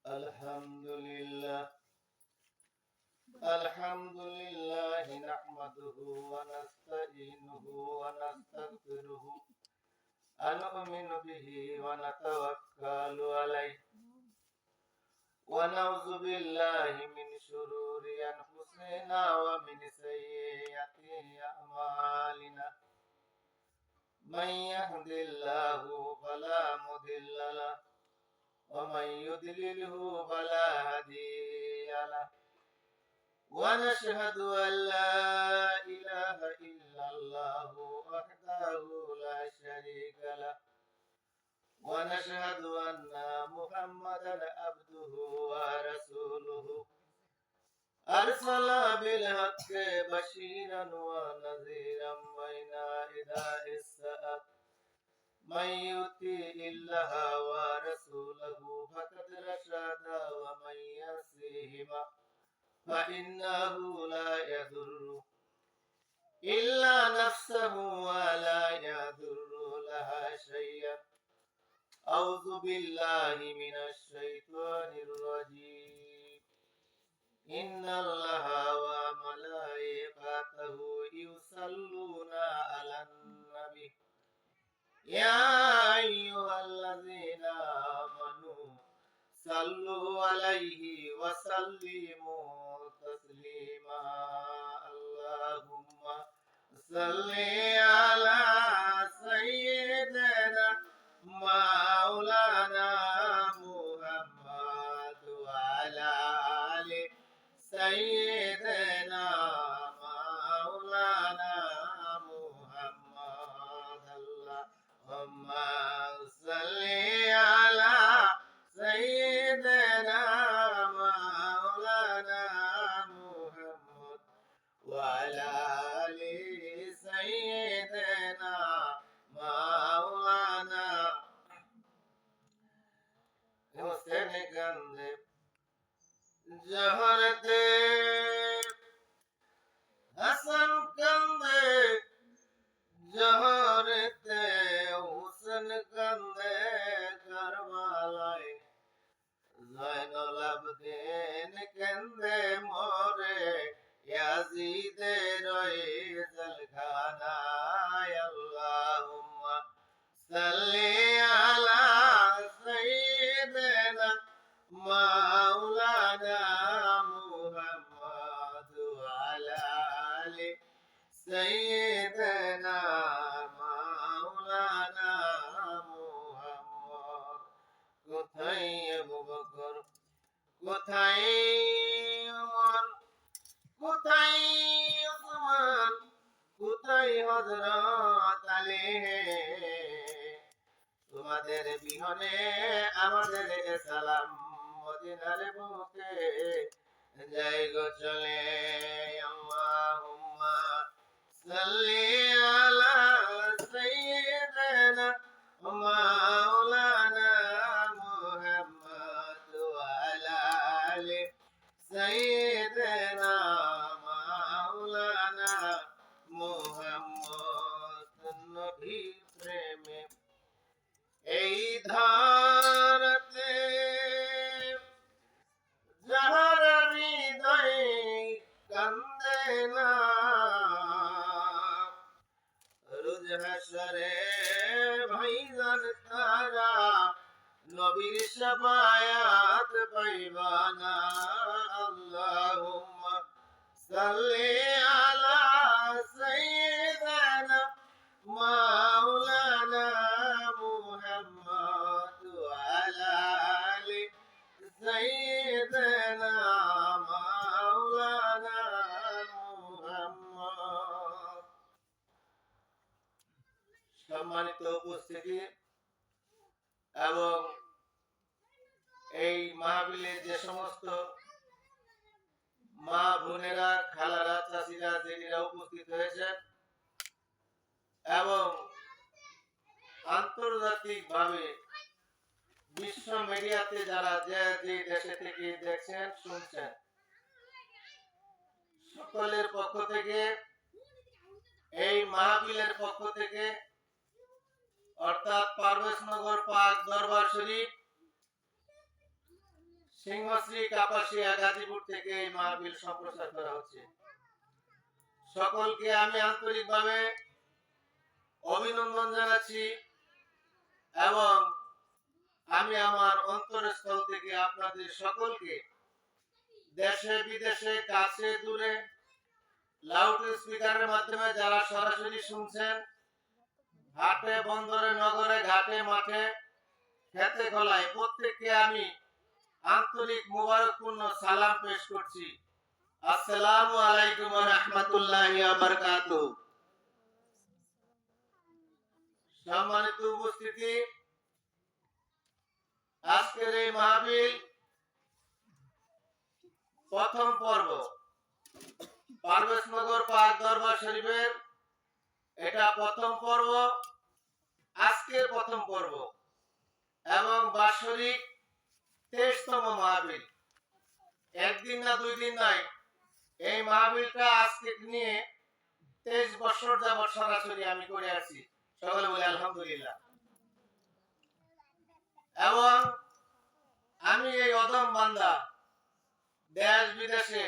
الحمد لله نحمده ونستعينه ونستغفره ونؤمن به ونتوكل عليه ونعوذ بالله من شرور أنفسنا ومن سيئات أعمالنا من يهد الله فلا مضل له ومن يضلله فلا هادي له ونشهد أن لا إله إلا الله وحده لا شريك له ونشهد أن محمدا عبده ورسوله أرسل بالحق بشيرا ونذيرا بين يدي الساعة من يطع الله ورسوله فقد رشد ومن يعصهما فإنه لا يضر إلا نفسه ولا يضر لها شيئا أعوذ بالله من الشيطان الرجيم إن الله وملائكته يصلون على النبي يا أيها الذين آمنوا صلوا عليه وسلموا تسليما اللهم صل على سيدنا مولانا محمد وعلى آل سيدنا مولانا محمد اللهم صل على سيدنا مولانا محمد وعلى آل سيدنا مولانا حسين كند جهرت حسن كند جهرت حسن كند کربلائے زینل عابدین کندے مورے یزید روئے زلخانہ اللہم صلی علی سیدنا مولانا محمد وعلی آل سیدنا مولانا محمد কোথায় আবু বকর কোথায় ওমর কোথায় ওসমান কোথায় হযরত আলী তোমাদের বিহনে আমাদের সালাম মদিনার বুকে যাই গো চলে আল্লাহুম্মা সাল্লি আলা সাইয়্যিদিনা মাওলানা মুহাম্মদ ওয়া আলা আলি সাইয়্যিদিনা মাওলানা মুহাম্মদ নবী প্রেমে এই ধারতে যাহার হৃদয়ে কান্দে না রোজ হাসরে ভাইজান তারা নবীর শাফায়াত পাইবা না আল্লাহুম্মা সাল্লি আলা সাইয়্যিদিনা মাওলানা মুহাম্মদ ওয়া আলা আলি সাইয়্যিদিনা মাওলানা মুহাম্মদ। সম্মানিত উপস্থিতি এবং এই মাহফিলে যে সমস্ত মা বোনেরা খালারা চাচিরা জেঠিরা উপস্থিত হয়েছেন এবং আন্তর্জাতিক ভাবে বিশ্ব মিডিয়াতে যারা যে দেশে থেকে দেখছেন শুনছেন সকলের পক্ষ থেকে এই মাহফিলের পক্ষ থেকে অর্থাৎ পারভেজনগর পাক দরবার শরীফ সিংহশ্রী কাপাসিয়া গাজীপুর থেকে এই মাহফিল সম্প্রচার করা হচ্ছে। সকলকে আমি আন্তরিকভাবে অভিনন্দন জানাচ্ছি এবং আমি আমার অন্তরস্থল থেকে আপনাদের সকলকে দেশে বিদেশে কাছে দূরে লাউড স্পিকারের মাধ্যমে যারা সরাসরি শুনছেন, হাটে বন্দরে নগরে ঘাটে মাঠে খেতে খোলায় প্রত্যেককে আমি আন্তরিক মুবারকপূর্ণ সালাম পেশ করছি। আসসালামু আলাইকুম ওয়া রাহমাতুল্লাহি ওয়া বারাকাতুহু। সম্মানিত উপস্থিতি, আজকের এই মাহফিল প্রথম পর্ব পারভেজনগর পাক দরবার শরীফের এটা প্রথম পর্ব, আজকের প্রথম পর্ব এবং বাৎসরিক 23তম মাহফিল। একদিন না দুই দিন নয়, এই মাহফিলটা আজকে নিয়ে 23 বছর যাবৎ সরাসরি আমি করে আছি। সকলে বলে আলহামদুলিল্লাহ। এবং আমি এই অদম বান্দা দেশ বিদেশে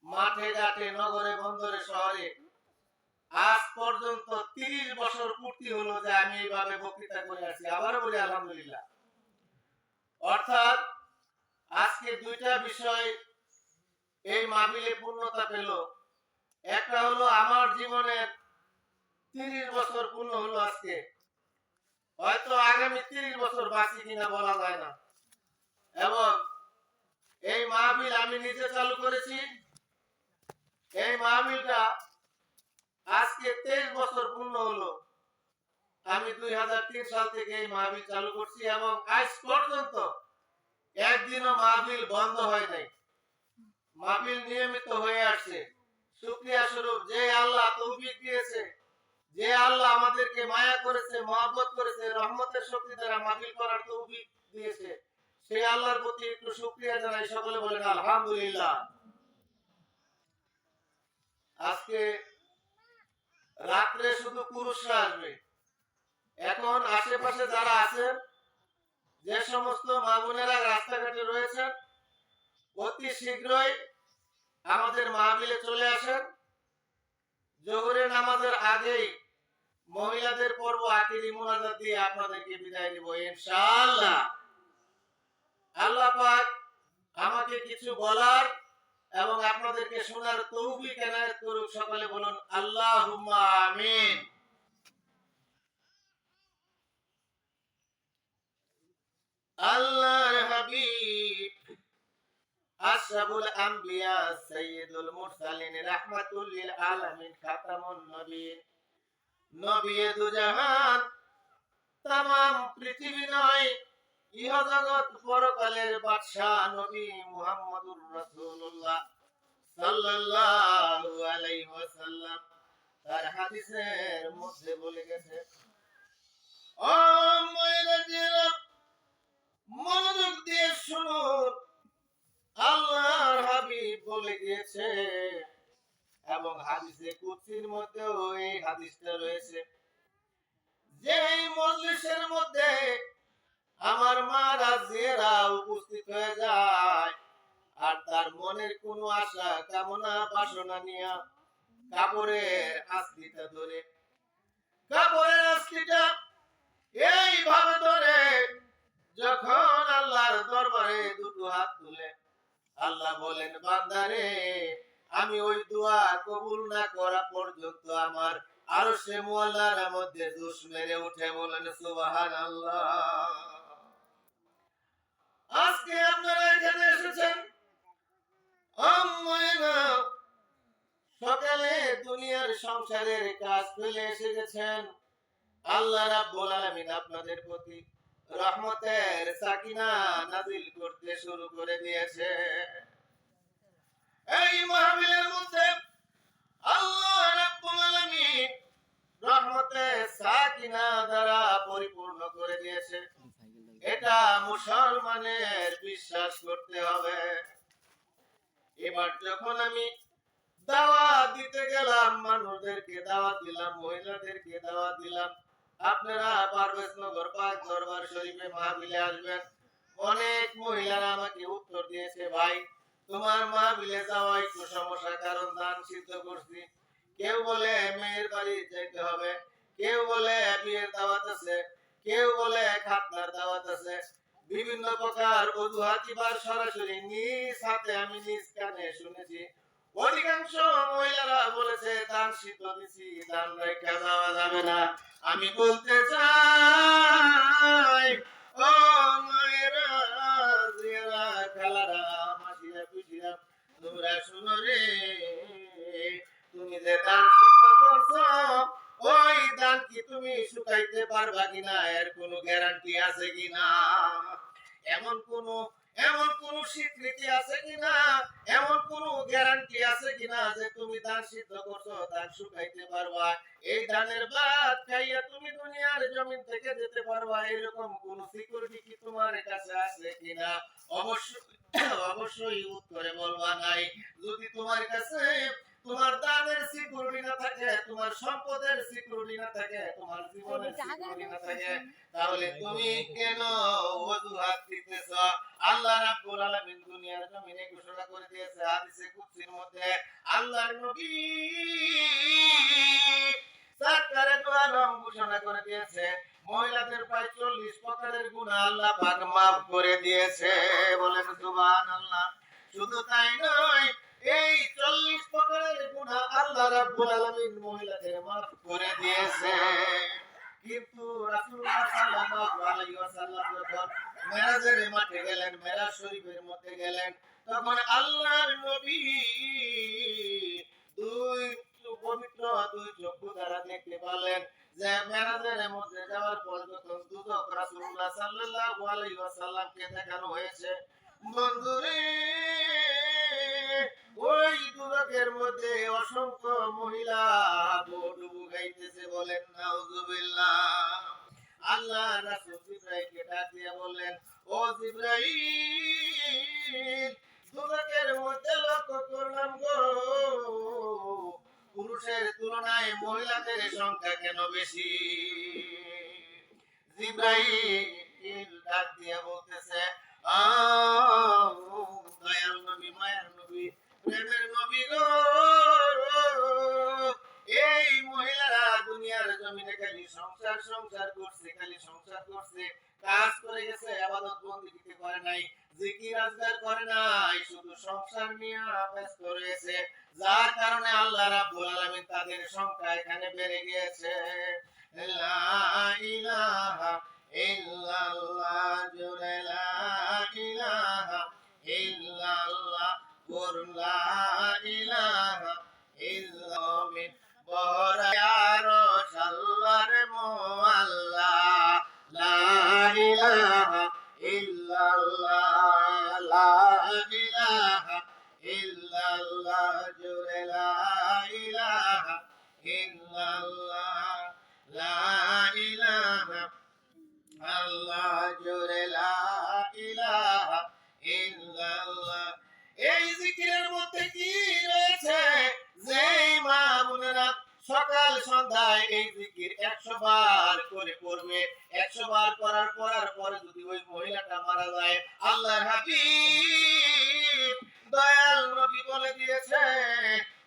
মাঠে ঘাটে নগরে বন্দরে শহরে আজ পর্যন্ত 30 বছর পূর্তি হলো যে আমি এইভাবে বক্তৃতা করে আছি। আবারও বলি আলহামদুলিল্লাহ। অর্থাৎ আজকে দুইটা বিষয় এই মাহফিলে পূর্ণতা পেল। একটা হলো আমার জীবনের 30 বছর পূর্ণ হলো আজকে। হয়তো আগামী 30 বছর বাঁচি কিনা বলা যায় না। এবং এই মাহফিল আমি নিজে চালু করেছি। এই মাহফিলটা আজকে 23 বছর পূর্ণ হলো। আমি 2003 সাল থেকে এই মাহফিল চালু করছি এবং আজ পর্যন্ত একদিনও মাহফিল বন্ধ হয় নাই। মাহফিল নিয়মিত হয়ে আসছে। শুকরিয়া স্বরূপ যে আল্লাহ তৌফিক দিয়েছে, যে আল্লাহ আমাদেরকে মায়া করেছে, মহব্বত করেছে, রহমতের শক্তি দ্বারা মাহফিল করার তৌফিক দিয়েছে, সেই আল্লাহর প্রতি একটু শুকরিয়া জানাই। সকলে বলেন আলহামদুলিল্লাহ। আজকে রাত্রে শুধু পুরুষরা আসবে। এখন আশেপাশে যারা আছেন, যে সমস্ত মা বোনেরা রাস্তাঘাটে রয়েছেন, অতি শীঘ্রই আমাদের মাহফিলে চলে আসেন। জোহরের নামাজের আগেই মহিলাদের পর্ব আখিরি মুনাজাত দিয়ে আপনাদেরকে বিদায় দেব ইনশাআল্লাহ। আল্লাহ পাক আমাকে কিছু বলার এবং আপনাদেরকে শোনার তৌফিক এনায়েত করুক। সকলে বলুন আল্লাহুম্মা আমিন। আল্লাহর হাবিব আশরাফুল আম্বিয়া সাইয়্যিদুল মুরসালিন রাহমাতুল লিল আলামিন খাতামুন নবীন, নবিয়ে দুজাহান, तमाम পৃথিবী নয় ইহ জগৎ পরকালের বাদশা নবী মুহাম্মদুর রাসূলুল্লাহ সাল্লাল্লাহু আলাইহি ওয়াসাল্লাম তার হাদিসের মধ্যে বলে গেছে, ও মুমিনেরা মনোযোগ দিয়ে শুনুন, আল্লাহর হাবিব বলে গিয়েছে এবং হাদিসে কুদসির মধ্যেও এই হাদিসটা রয়েছে যে এই মজলিসের মধ্যে আমার মা রাজিয়েরা উপস্থিত হয়ে যায় আর তার মনের কোনো আশা কামনা বাসনা নিয়ে কাপড়ের আস্তিটা ধরে, কাপড়ের আস্তিটা এইভাবে ধরে যখন আল্লাহর দরবারে দুটো হাত তুলে আল্লাহ বলেন, বান্দারে আমি ওই দোয়া কবুল না করা পর্যন্ত আমার আরশে মুআল্লার মধ্যে জোশ মেরে উঠে। বলেন সুবহানাল্লাহ। আজকে আপনারা এখানে এসেছেন, সকালে দুনিয়ার সংসারের কাজ ফেলে এসে গেছেন। আল্লাহ রাব্বুল আলামিন আপনাদের প্রতি রহমতের সাকিনা নাযিল করতে শুরু করে দিয়েছে। এই মাহফিলের মধ্যে আল্লাহ রাব্বুল আলামিন রহমতের সাকিনা দ্বারা পরিপূর্ণ করে দিয়েছে। এটা মুসলমানের বিশ্বাস করতে হবে। এবার যখন আমি দাওয়াত দিতে গেলাম, মানুষদেরকে দাওয়াত দিলাম, মহিলাদেরকে দাওয়াত দিলাম, আপনারা পারভেজনগর পাক দরবার শরীফে মাহফিলে আসবেন। অনেক মহিলারা আমাকে উত্তর দিয়েছে, ভাই তোমার মাহফিলে যাওয়া একটু সমস্যা, কারণ দান সিদ্ধ করছি। কেউ বলে মেয়ের বাড়ি যেতে হবে, কেউ বলে বিয়ের দাওয়াত আছে, কেউ বলে খাতনার দাওয়াত আছে, বিভিন্ন প্রকার অজুহাত এবার সরাসরি নিজ হাতে আমি নিজ কানে শুনেছি। অধিকাংশ মহিলারা বলেছে দান সিদ্ধ দিছি, দান রেখে যাওয়া যাবে না। আমি বলতে চাই, ও মায়েরা, জিয়ারা, খালারা, মাসিরা, পিসিরা, তোমরা শুনো রে, তুমি যে দান সিদ্ধ করছো, ওই দান কি তুমি শুকাইতে পারবা কিনা, এর কোনো গ্যারান্টি আছে কিনা? এমন কোন এমন কোন স্বীকৃতি আছে কিনা, এমন কোন গ্যারান্টি আছে কিনা যে তুমি দান সিদ্ধ করছো, দান শুকাইতে পারবা, এই দানের ভাত খাইয়া তুমি দুনিয়ার জমিন থেকে যেতে পারবা, এরকম কোন সিকিউরিটি কি তোমার কাছে আছে কিনা? অবশ্যই অবশ্যই উত্তরে বলবা নাই। যদি তোমার কাছে তোমার দানের সিকিউরিটি না থাকে, তোমার সম্পদের সিকিউরিটি না থাকে, তোমার জীবনের সিকিউরিটি না থাকে, তাহলে তুমি কেন অজুহাত দিতেছ? আল্লাহ রাব্বুল আলামিন দুনিয়ার জমিনে ঘোষণা করে দিয়েছে হাদিসে কুদসির মধ্যে, আল্লাহর নবী সরকারে দু আলম ঘোষণা করে দিয়েছে, মহিলাদের প্রায় 40 প্রকারের গুনাহ আল্লাহ পাক maaf করে দিয়েছে। বলেন সুবহানাল্লাহ। শুধু তাই নয়, এই 40 প্রকারের গুনাহ আল্লাহ রাব্বুল আলামিন মহিলাদের maaf করে দিয়েছে। কিন্তু রাসূলুল্লাহ সাল্লাল্লাহু আলাইহি ওয়াসাল্লাম যখন মেরাজের মাঠে গেলেন, মেরাজ শরীফের মধ্যে গেলেন, তখন আল্লাহর নবী দুই পবিত্র দুই চক্ষু দ্বারা দেখতে পেলেন যে মেরাজের মধ্যে যাওয়ার পর যখন দুদক রাসূলুল্লাহ সাল্লাল্লাহু আলাইহি ওয়াসাল্লামকে দেখানো হয়েছে, বন্ধুরে, ওই দুদকের মধ্যে অসংখ্য মহিলা ডুবু গাইতেছে। বলেন নাউজুবিল্লাহ। আল্লাহ রাসূল জিবরাইলকে ডাক দিয়ে বললেন, ও জিবরাইল, দুদকের মধ্যে লক্ষ্য করলাম গো, পুরুষের তুলনায় মহিলাদের সংখ্যা কেন বেশি? জিবরাইল ডাক দিয়ে বলতেছে, দয়াল নবী, মায়ার নবী, প্রেমের নবী গো, এই মহিলারা দুনিয়ার জমিনে খালি সংসার সংসার করছে, খালি সংসার করছে, কাজ করে গেছে, ইবাদত বন্দেগি করে নাই, জিকির আজকার করে নাই, শুধু সংসার নিয়ে ব্যস্ত রয়েছে, যার কারণে আল্লাহ রাব্বুল আলামিন তাদের সংখ্যা এখানে বেড়ে গিয়েছে। লা ইলাহা ইল্লাল্লাহ, জুড়ে লা ইলাহা ইল্লাল্লাহ, কুর লা ইলাহা ইল্লাল্লাহ, বহরায়ার সাল্লার মোয়াল্লা, লা ইলাহা ইল্লাল্লাহ, লা ইলাহা ইল্লাল্লাহ, জুড়ে লা ইলাহা ইল্লাল্লাহ, লা ইলাহা আল্লাহ, জুড়ে লা ইলাহা ইল্লাল্লাহ। এই জিকিরের মধ্যে কি রয়েছে? যেই মা বোনেরা সকাল সন্ধ্যায় এই জিকির 100 বার করে পড়বে, 100 বার করার পরে যদি ওই মহিলাটা মারা যায়, আল্লাহর হাবিব দয়াল নবী বলে দিয়েছে,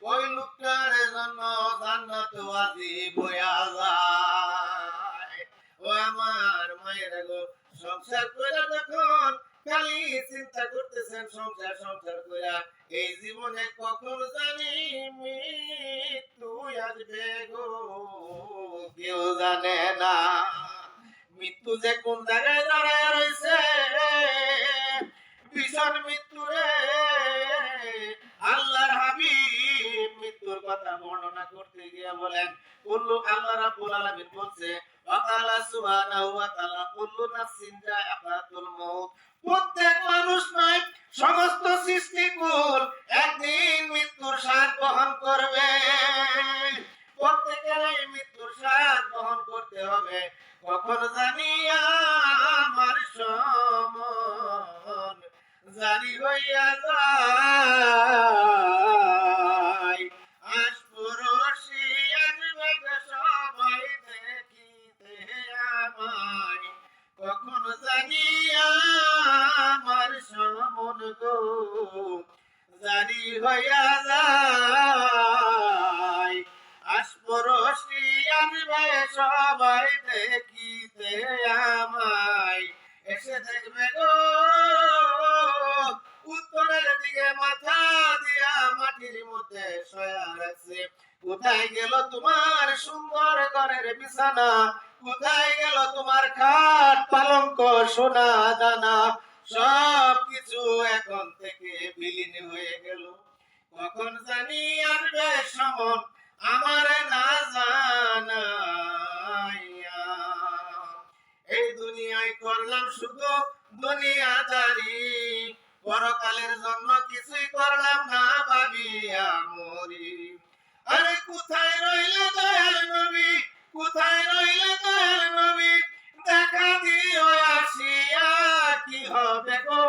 ওই লোকটার জন্য জান্নাত ওয়াজিব হয়ে যায়। ও আমার মায়েরা গো, সংসার কইরা যখন খালি চিন্তা করতেছেন সংসার সংসার কইরা, এই জীবনে কখন জানি মৃত্যু আসবে গো, কেউ জানে না। মৃত্যু যে কোন জায়গায় দাঁড়ায় রয়েছে, ভীষণ মৃত্যু রে। আল্লাহর হাবিব মৃত্যুর কথা বর্ণনা করতে গিয়ে বলেন, কুল্লু, আল্লাহ রাব্বুল আলামিন বলছে, ওয়াকালা সুবহানাহু ওয়া তাআলা, কুল্লু নাফসিন যায়িকাতুল মাউত, প্রত্যেক মানুষ নয়, সমস্ত সৃষ্টিকুল একদিন মৃত্যুর স্বাদ বহন করবে। প্রত্যেকেরই মৃত্যুর স্বাদ বহন করতে হবে। কখন জানি আমার সমন জানি হইয়া যায়, আশপরশি আসবে সবাই দেখিতে আমায়, কখন জানি গো জারি হইয়া যায় আশপরশি আসবে সবাই দেখিতে আমায় এসে দেখবে গো উত্তরের দিকে মাথা দিয়া মাটির মধ্যে শোয়া রাখছে কোথায় গেল তোমার সুন্দর ঘরের বিছানা কোথায় গেল তোমার খাট পালঙ্ক সোনা দানা সব কিছু এখন থেকে বিলীন হয়ে গেল কখন জানি আসবে সমন আমার না জানাইয়া এই দুনিয়ায় করলাম শুধু দুনিয়াদারি পরকালের জন্য কিছুই করলাম না ভাবিয়া মরি আরে কোথায় রইলে দয়াল নবী কোথায় রইলে দয়াল নবী দেখা দিও আসিয়া কি হবে গো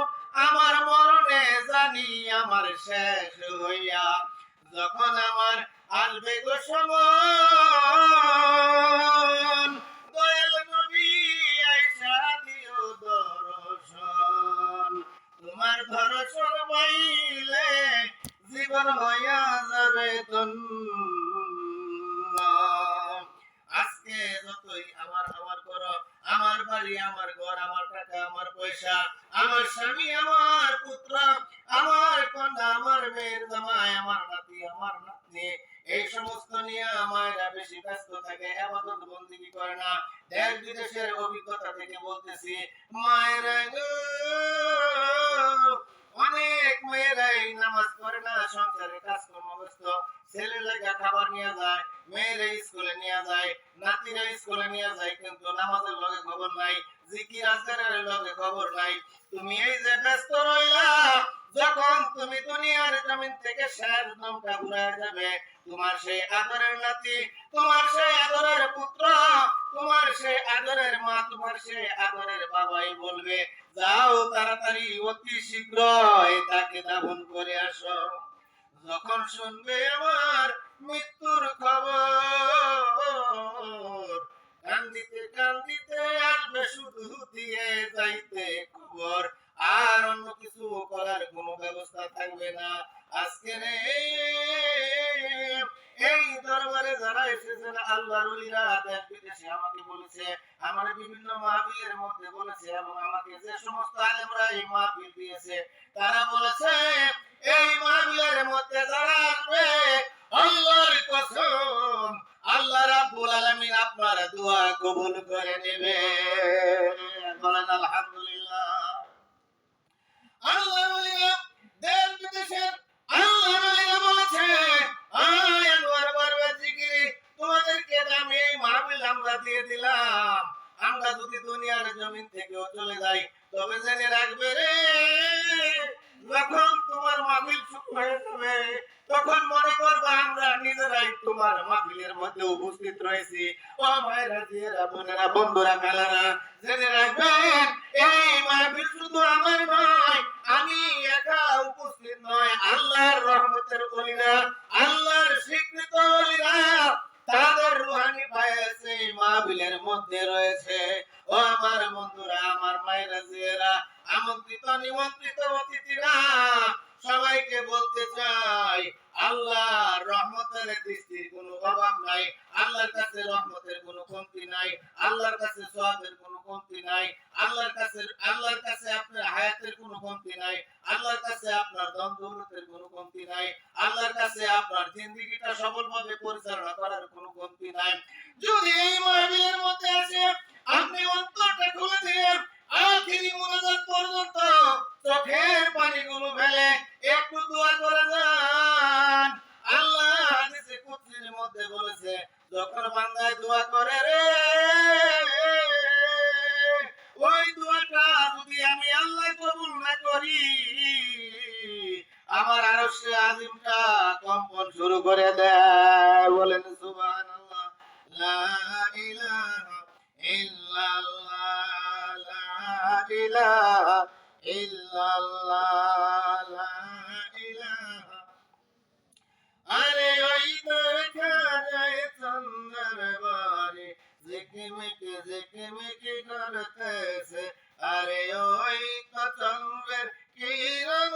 আমার মরণে জানি আমার শেষ হইয়া যখন আমার আসবে গো সমন দয়াল নবী আইসা দিও দর্শন তোমার দর্শন পাইলে জীবন হইয়া যাবে ধন্য আজকে যতই আমার আমার করো আমার বাড়ি আমার ঘর আমার টাকা আমার পয়সা আমার স্বামী আমার পুত্র আমার কন্যা আমার মেয়ের জামাই আমার নাতি আমার নাতনি এই সমস্ত নিয়ে আমারা বেশি ব্যস্ত থাকে ইবাদত বন্দেগী করে না দেশ বিদেশের অভিজ্ঞতা থেকে বলতেছি মায়েরা গো অনেক মেয়েরাই নামাজ পড়ে না সংসারে কাজকর্ম ব্যস্ত ছেলে লাগা খাবার নিয়ে যায় মেয়েরা স্কুলে নিয়ে যায় নাতিরা স্কুলে নিয়ে যায় কিন্তু নামাজের লগে খবর নাই জিকির আজকারের লগে খবর নাই তুমি এই যে ব্যস্ত রইলা যখন তুমি দুনিয়ার জমিন থেকে শেষ দমটা ঘুরে যাবে তোমার সেই আদরের নাতি তোমার সেই আদরের পুত্র তোমার সেই আদরের মা তোমার সেই আদরের বাবাই বলবে যাও তাড়াতাড়ি অতি শীঘ্রই তাকে দাফন করে আসো যখন শুনবে আমার মৃত্যুর খবর কান্দিতে কান্দিতে আসবে শুধু দিয়ে যাইতে খবর আর অন্য কিছু করার কোনো ব্যবস্থা থাকবে না আজকে এই দরবারে যারা এসেছেন আল্লাহর ওলিরা দেশ বিদেশে আমাকে বলেছে আমার বিভিন্ন মাহফিলের মধ্যে বলেছে এবং আমাকে যে সমস্ত আলেমরা এই মাহফিল দিয়েছে তারা বলেছে এই মাহফিলের মধ্যে যারা আসবে আল্লাহর কসম আল্লাহ রাব্বুল আলামিন আপনার দোয়া কবুল করে নেবে বলেন আলহামদুলিল্লাহ আল্লাহর ওলিরা দেশ বিদেশের আল্লাহর ওলিরা বলেছে আয় আনোয়ার বারবার জিকিরি তোমাদেরকে আমি এই মাহফিল আমরা দিয়ে দিলাম আমরা যদি দুনিয়ার জমিন থেকেও চলে যাই তবে জেনে রাখবে রে যখন তোমার মাহফিল শুরু হয়ে যাবে তখন মনে করবা আমরা নিজেরাই তোমার মাহফিলের মধ্যে উপস্থিত রয়েছি ও ভাইরা জিয়েরা বোনেরা বন্ধুরা মেলারা জেনে রাখবেন এই মাহফিল শুধু আমার নয় আমি একা উপস্থিত নয় আল্লাহর রহমতের ওলিরা আল্লাহর স্বীকৃত ওলিরা তাদের রূহানি পায়েছে মাহফিলের মধ্যে রয়েছে ও আমার বন্ধুরা আমার মায়েরা জিয়েরা আমন্ত্রিত নিমন্ত্রিত অতিথিরা সবাইকে বলতে চাই আল্লাহর রহমতের দৃষ্টির কোনো অভাব নাই আল্লাহর কাছে রহমতের কোনো কমতি নাই আল্লাহর কাছে সওয়াবের কোনো কমতি নাই আল্লাহর কাছে আপনার হায়াতের কোনো কমতি নাই আল্লাহর কাছে আপনার ধন দৌলতের কোনো কমতি নাই আল্লাহর কাছে আপনার জিন্দেগিটা সফলভাবে পরিচালনা করার কোনো কমতি নাই যদি এই মাহফিলের মধ্যে আসে আপনি অন্তরটা খুলে দিয়ে আখিরি মুনাজাত পর্যন্ত চোখের পানিগুলো ফেলে একটু দোয়া করে যান আল্লাহ হাদিসে কুদসির মধ্যে বলেছে যখন বান্দা দোয়া করে রে ওই দোয়াটা যদি আমি আল্লাহ কবুল না করি আমার আরশে আজিমটা কম্পন শুরু করে দেয় বলেন সুবহানাল্লাহ লা ইলাহা ইল্লাল্লাহ লা ইলাহা ইল্লাল্লাহ লা ইলাহা আরে ওই দেখা যায় চন্দ্র বাড়ি ঝিকিমিকি করতেছে আরে ওই তো চন্দ্রের কিরণ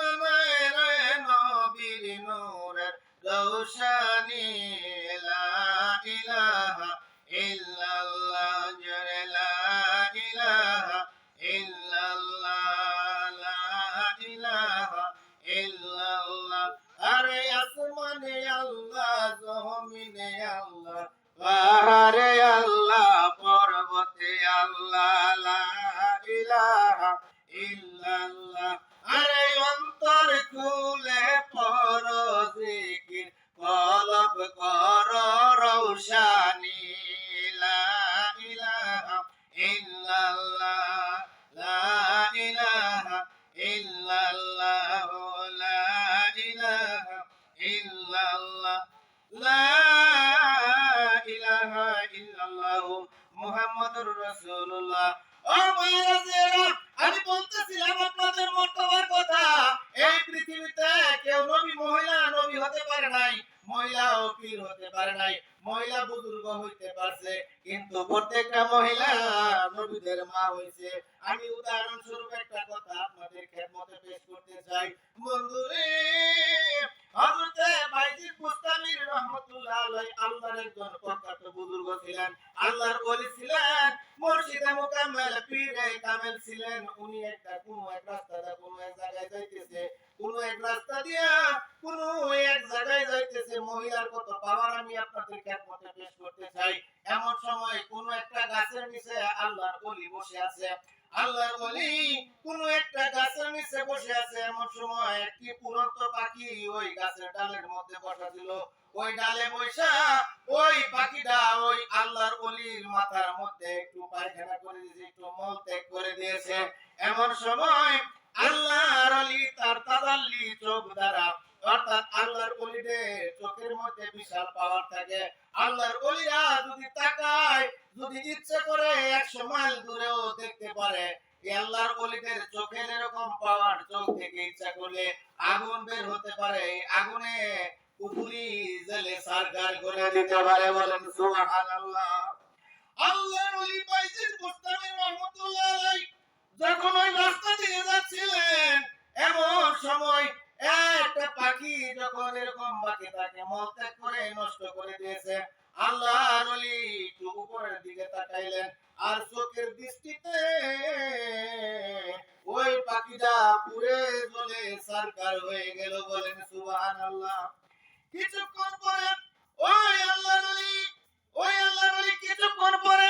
ইলাহা ইল্লাল্লাহ। আরে অন্তর খুলে পড়ো জিকির, কলব করো রৌশানি, লা ইলাহা ইল্লাল্লাহ, লা ইলাহা ইল্লাল্লাহ, লা ইলাহা ইল্লাল্লাহ, লা ইলাহা ইল্লাল্লাহ মুহাম্মাদুর রাসূলুল্লাহ। ও ভাইরা, আমি বলতেছিলাম আপনাদের মর্তবার কথা। এই পৃথিবীতে কেউ নবী মহিলা নবী হতে পারে নাই, মহিলা ও পীর হতে পারে নাই, মহিলা বুজুর্গ হইতে পারছে, কিন্তু প্রত্যেকটা মহিলা নবীদের মা হইছে। আমি উদাহরণস্বরূপ একটা কথা আপনাদের খেদমতে পেশ করতে চাই। বন্ধুরে, হযরতে বাইজিদ বুস্তামি রাহমাতুল্লাহ আলাইহি আল্লাহর একজন প্রখ্যাত বুজুর্গ ছিলেন, আল্লাহর ওলি ছিলেন, মুর্শিদে মুকাম্মেল পীরে কামেল ছিলেন। উনি কোন এক রাস্তা দিয়ে কোন এক জায়গায় যাইতেছে, কোন এক রাস্তা দিয়া কোন এক জায়গায় যাইতেছে। মহিলার কত পাওয়ার আমি আপনাদের খেদমতে পেশ করতে চাই। এমন সময় কোন একটা গাছের নিচে আল্লাহর ওলি বসে আছে, আল্লাহর ওলি কোন একটা গাছের নিচে বসে আছে। এমন সময় একটি উড়ন্ত পাখি ওই গাছের ডালের মধ্যে বসা ছিল। ওই ডালে বসা ওই পাখিটা ওই আল্লাহর ওলির মাথার মধ্যে একটু পায়খানা করে দিয়েছে, একটু মল ত্যাগ করে দিয়েছে। এমন সময় আল্লাহর ওলি তার তাজাল্লি চোখ দ্বারা, অর্থাৎ আল্লাহর ওলিদের চোখের মধ্যে বিশাল পাওয়ার থাকে। আল্লাহর ওলিরা যদি তাকায়, যদি ইচ্ছে করে 100 মাইল দূরেও দেখতে পারে। আল্লাহর ওলিদের চোখের এরকম পাওয়ার, চোখ থেকে ইচ্ছা করলে আগুন বের হতে পারে, আগুনে পুকুরি জেলে সরকার করে দিতে পারে। বলেন সুবহানাল্লাহ। আল্লাহর ওলি বাইজিদ বুস্তামি রাহমাতুল্লাহ আলাইহি যখন ওই রাস্তা দিয়ে যাচ্ছিলেন, এমন সময় একটা পাখি যখন এরকম বাকি তাকে মলত্যাগ করে নষ্ট করে দিয়েছে, আল্লাহর ওলি একটু উপরের দিকে তাকাইলেন, আর চোখের দৃষ্টিতে ওই পাখিটা পুড়ে জ্বলে সরকার হয়ে গেল। বলেন সুবহানাল্লাহ। কিছুক্ষণ পরে ওই আল্লাহর ওলি কিছুক্ষণ পরে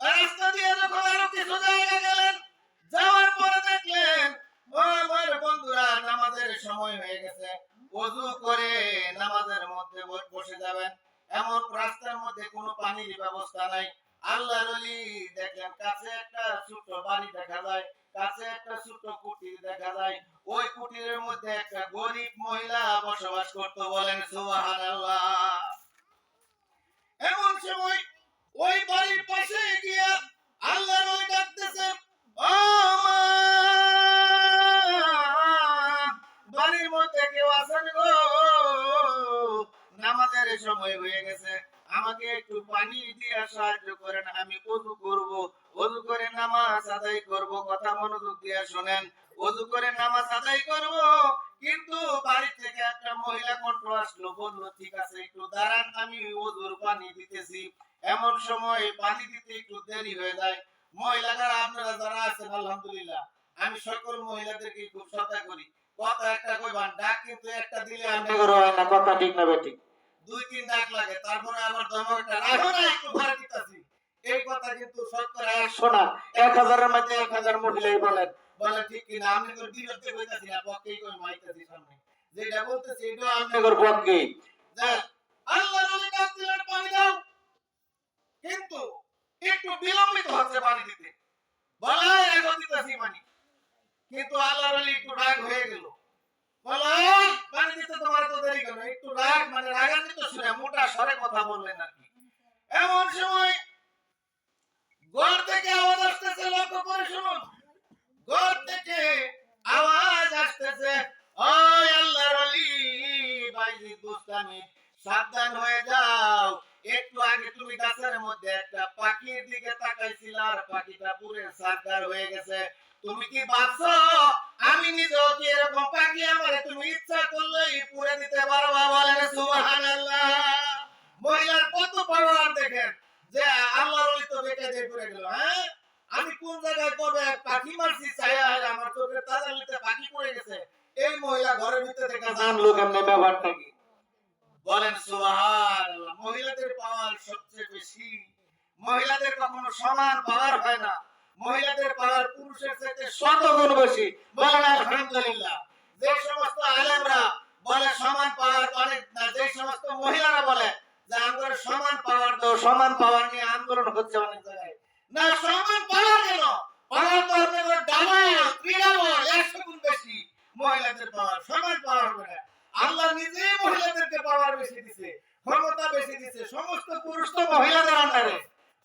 রাস্তা দিয়ে যখন আরো কিছু জায়গা গেলেন, যাওয়ার পরে দেখলেন ও আমার বন্ধুরা, নামাজের সময় হয়ে গেছে, ওযু করে নামাজের মধ্যে বসে যাবেন। এমন রাস্তার মধ্যে কোনো পানির ব্যবস্থা নাই। আল্লাহর ওলি দেখলেন কাছে একটা ছোট বাড়ি দেখা যায়, কাছে একটা ছোট কুটির দেখা যায়। ওই কুটিরের মধ্যে একটা গরিব মহিলা বসবাস করত। বলেন সুবহানাল্লাহ। এমন সময় ওই বাড়ির পাশে গিয়া আল্লাহর ওলি ডাকতেছে, ও মা, বাড়ির মধ্যে কেউ আছেন গো? নামাজের সময় হয়ে গেছে, আমাকে একটু পানি দিয়ে সাহায্য করেন, আমি ওযু করব, ওযু করে নামাজ আদায় করব। কথা মনোযোগ দিয়ে শুনেন। ওযু করে নামাজ আদায় করব, কিন্তু বাড়ি থেকে একটা মহিলা কণ্ঠ আসলো, বলল ঠিক আছে একটু দাঁড়ান, আমি ওযুর পানি দিতেছি। এমন সময় পানি দিতে একটু দেরি হয়ে যায়। মহিলারা আপনারা যারা আছেন আলহামদুলিল্লাহ, আমি সকল মহিলাদেরকে খুব শ্রদ্ধা করি। কথা একটা কইবান, ডাক কিন্তু একটা দিলে আপনি করো হয় না। কথা ঠিক না বেঠিক? 2-3 ডাক লাগে, তারপরে আবার ধমকটা রাখো না, একটু ভাড়া দিতাছি। এই কথা কিন্তু শতকরা 100 না, 1000 এর মধ্যে 1000 মহিলাই বলেন। বলে ঠিক কি না? আমি তোর বিরুদ্ধে কইতাছি না, পক্ষেই কই মাইতাছি সামনে। যেটা বলতেছি এটা আপনাদের পক্ষে। যা আল্লাহর ওলি ডাক দিলেন, পানি দাও, কিন্তু একটু বিলম্বিত হচ্ছে পানি দিতে। বলে এখন দিতাছি পানি, কিন্তু আল্লাহর ওলি একটু রাগ হয়ে গেল। বলে পানি দিতে তোমার তো দেরি কেন? একটু রাগ মানে রাগান্বিত শুনে মোটা স্বরে কথা বললেন নাকি। এমন সময় ঘর থেকে আওয়াজ আসতেছে, লক্ষ্য করে শুনুন। ঘর থেকে আওয়াজ আসতেছে, ওই আল্লাহর ওলি বাইজিদ বুস্তামি, সাবধান হয়ে যাও। একটু আগে তুমি গাছের মধ্যে একটা পাখির দিকে তাকাইছিল, আর পাখিটা পুরে সারকার হয়ে গেছে। তুমি কি ভাবছো আমি নিজেও কি এরকম পাখি? আমারে তুমি ইচ্ছা করলেই পুরে দিতে পারবা। বলেন সুবহানাল্লাহ। মহিলার কত পাওয়ার দেখেন, যে আল্লাহর ওলি তো বেঁকে দিয়ে পুরে গেল। হ্যাঁ, আমি কোন জায়গায় কবে পাখি মারছি, ছায়া আমার চোখের তাজালিতে পাখি পড়ে গেছে। এই মহিলা ঘরের ভিতরে থেকে জানলো কেমনে ব্যাপারটা কি? বলেন সুবহানাল্লাহ। মহিলাদের পাওয়ার সবচেয়ে বেশি। মহিলাদের কখনো সমান পাওয়ার হয় না। মহিলাদের পাওয়ার পুরুষের চাইতে শত গুণ বেশি। বলেন আলহামদুলিল্লাহ। যে সমস্ত আলেমরা বলে সমান পাওয়ার অনেক না, যে সমস্ত মহিলারা বলে যে আমাদের সমান পাওয়ার দাও, সমান পাওয়ার নিয়ে আন্দোলন হচ্ছে অনেক জায়গায়। না, সমান পাওয়ার কেন, পাওয়ার তো আপনাদের ডাবল ত্রিডাবল 100 গুণ বেশি মহিলাদের পাওয়ার, সমান পাওয়ার হবে না। আল্লাহ নিজেই মহিলাদেরকে পাওয়ার বেশি দিয়েছে, ক্ষমতা বেশি দিয়েছে। সমস্ত পুরুষ তো মহিলাদের আন্ডারে,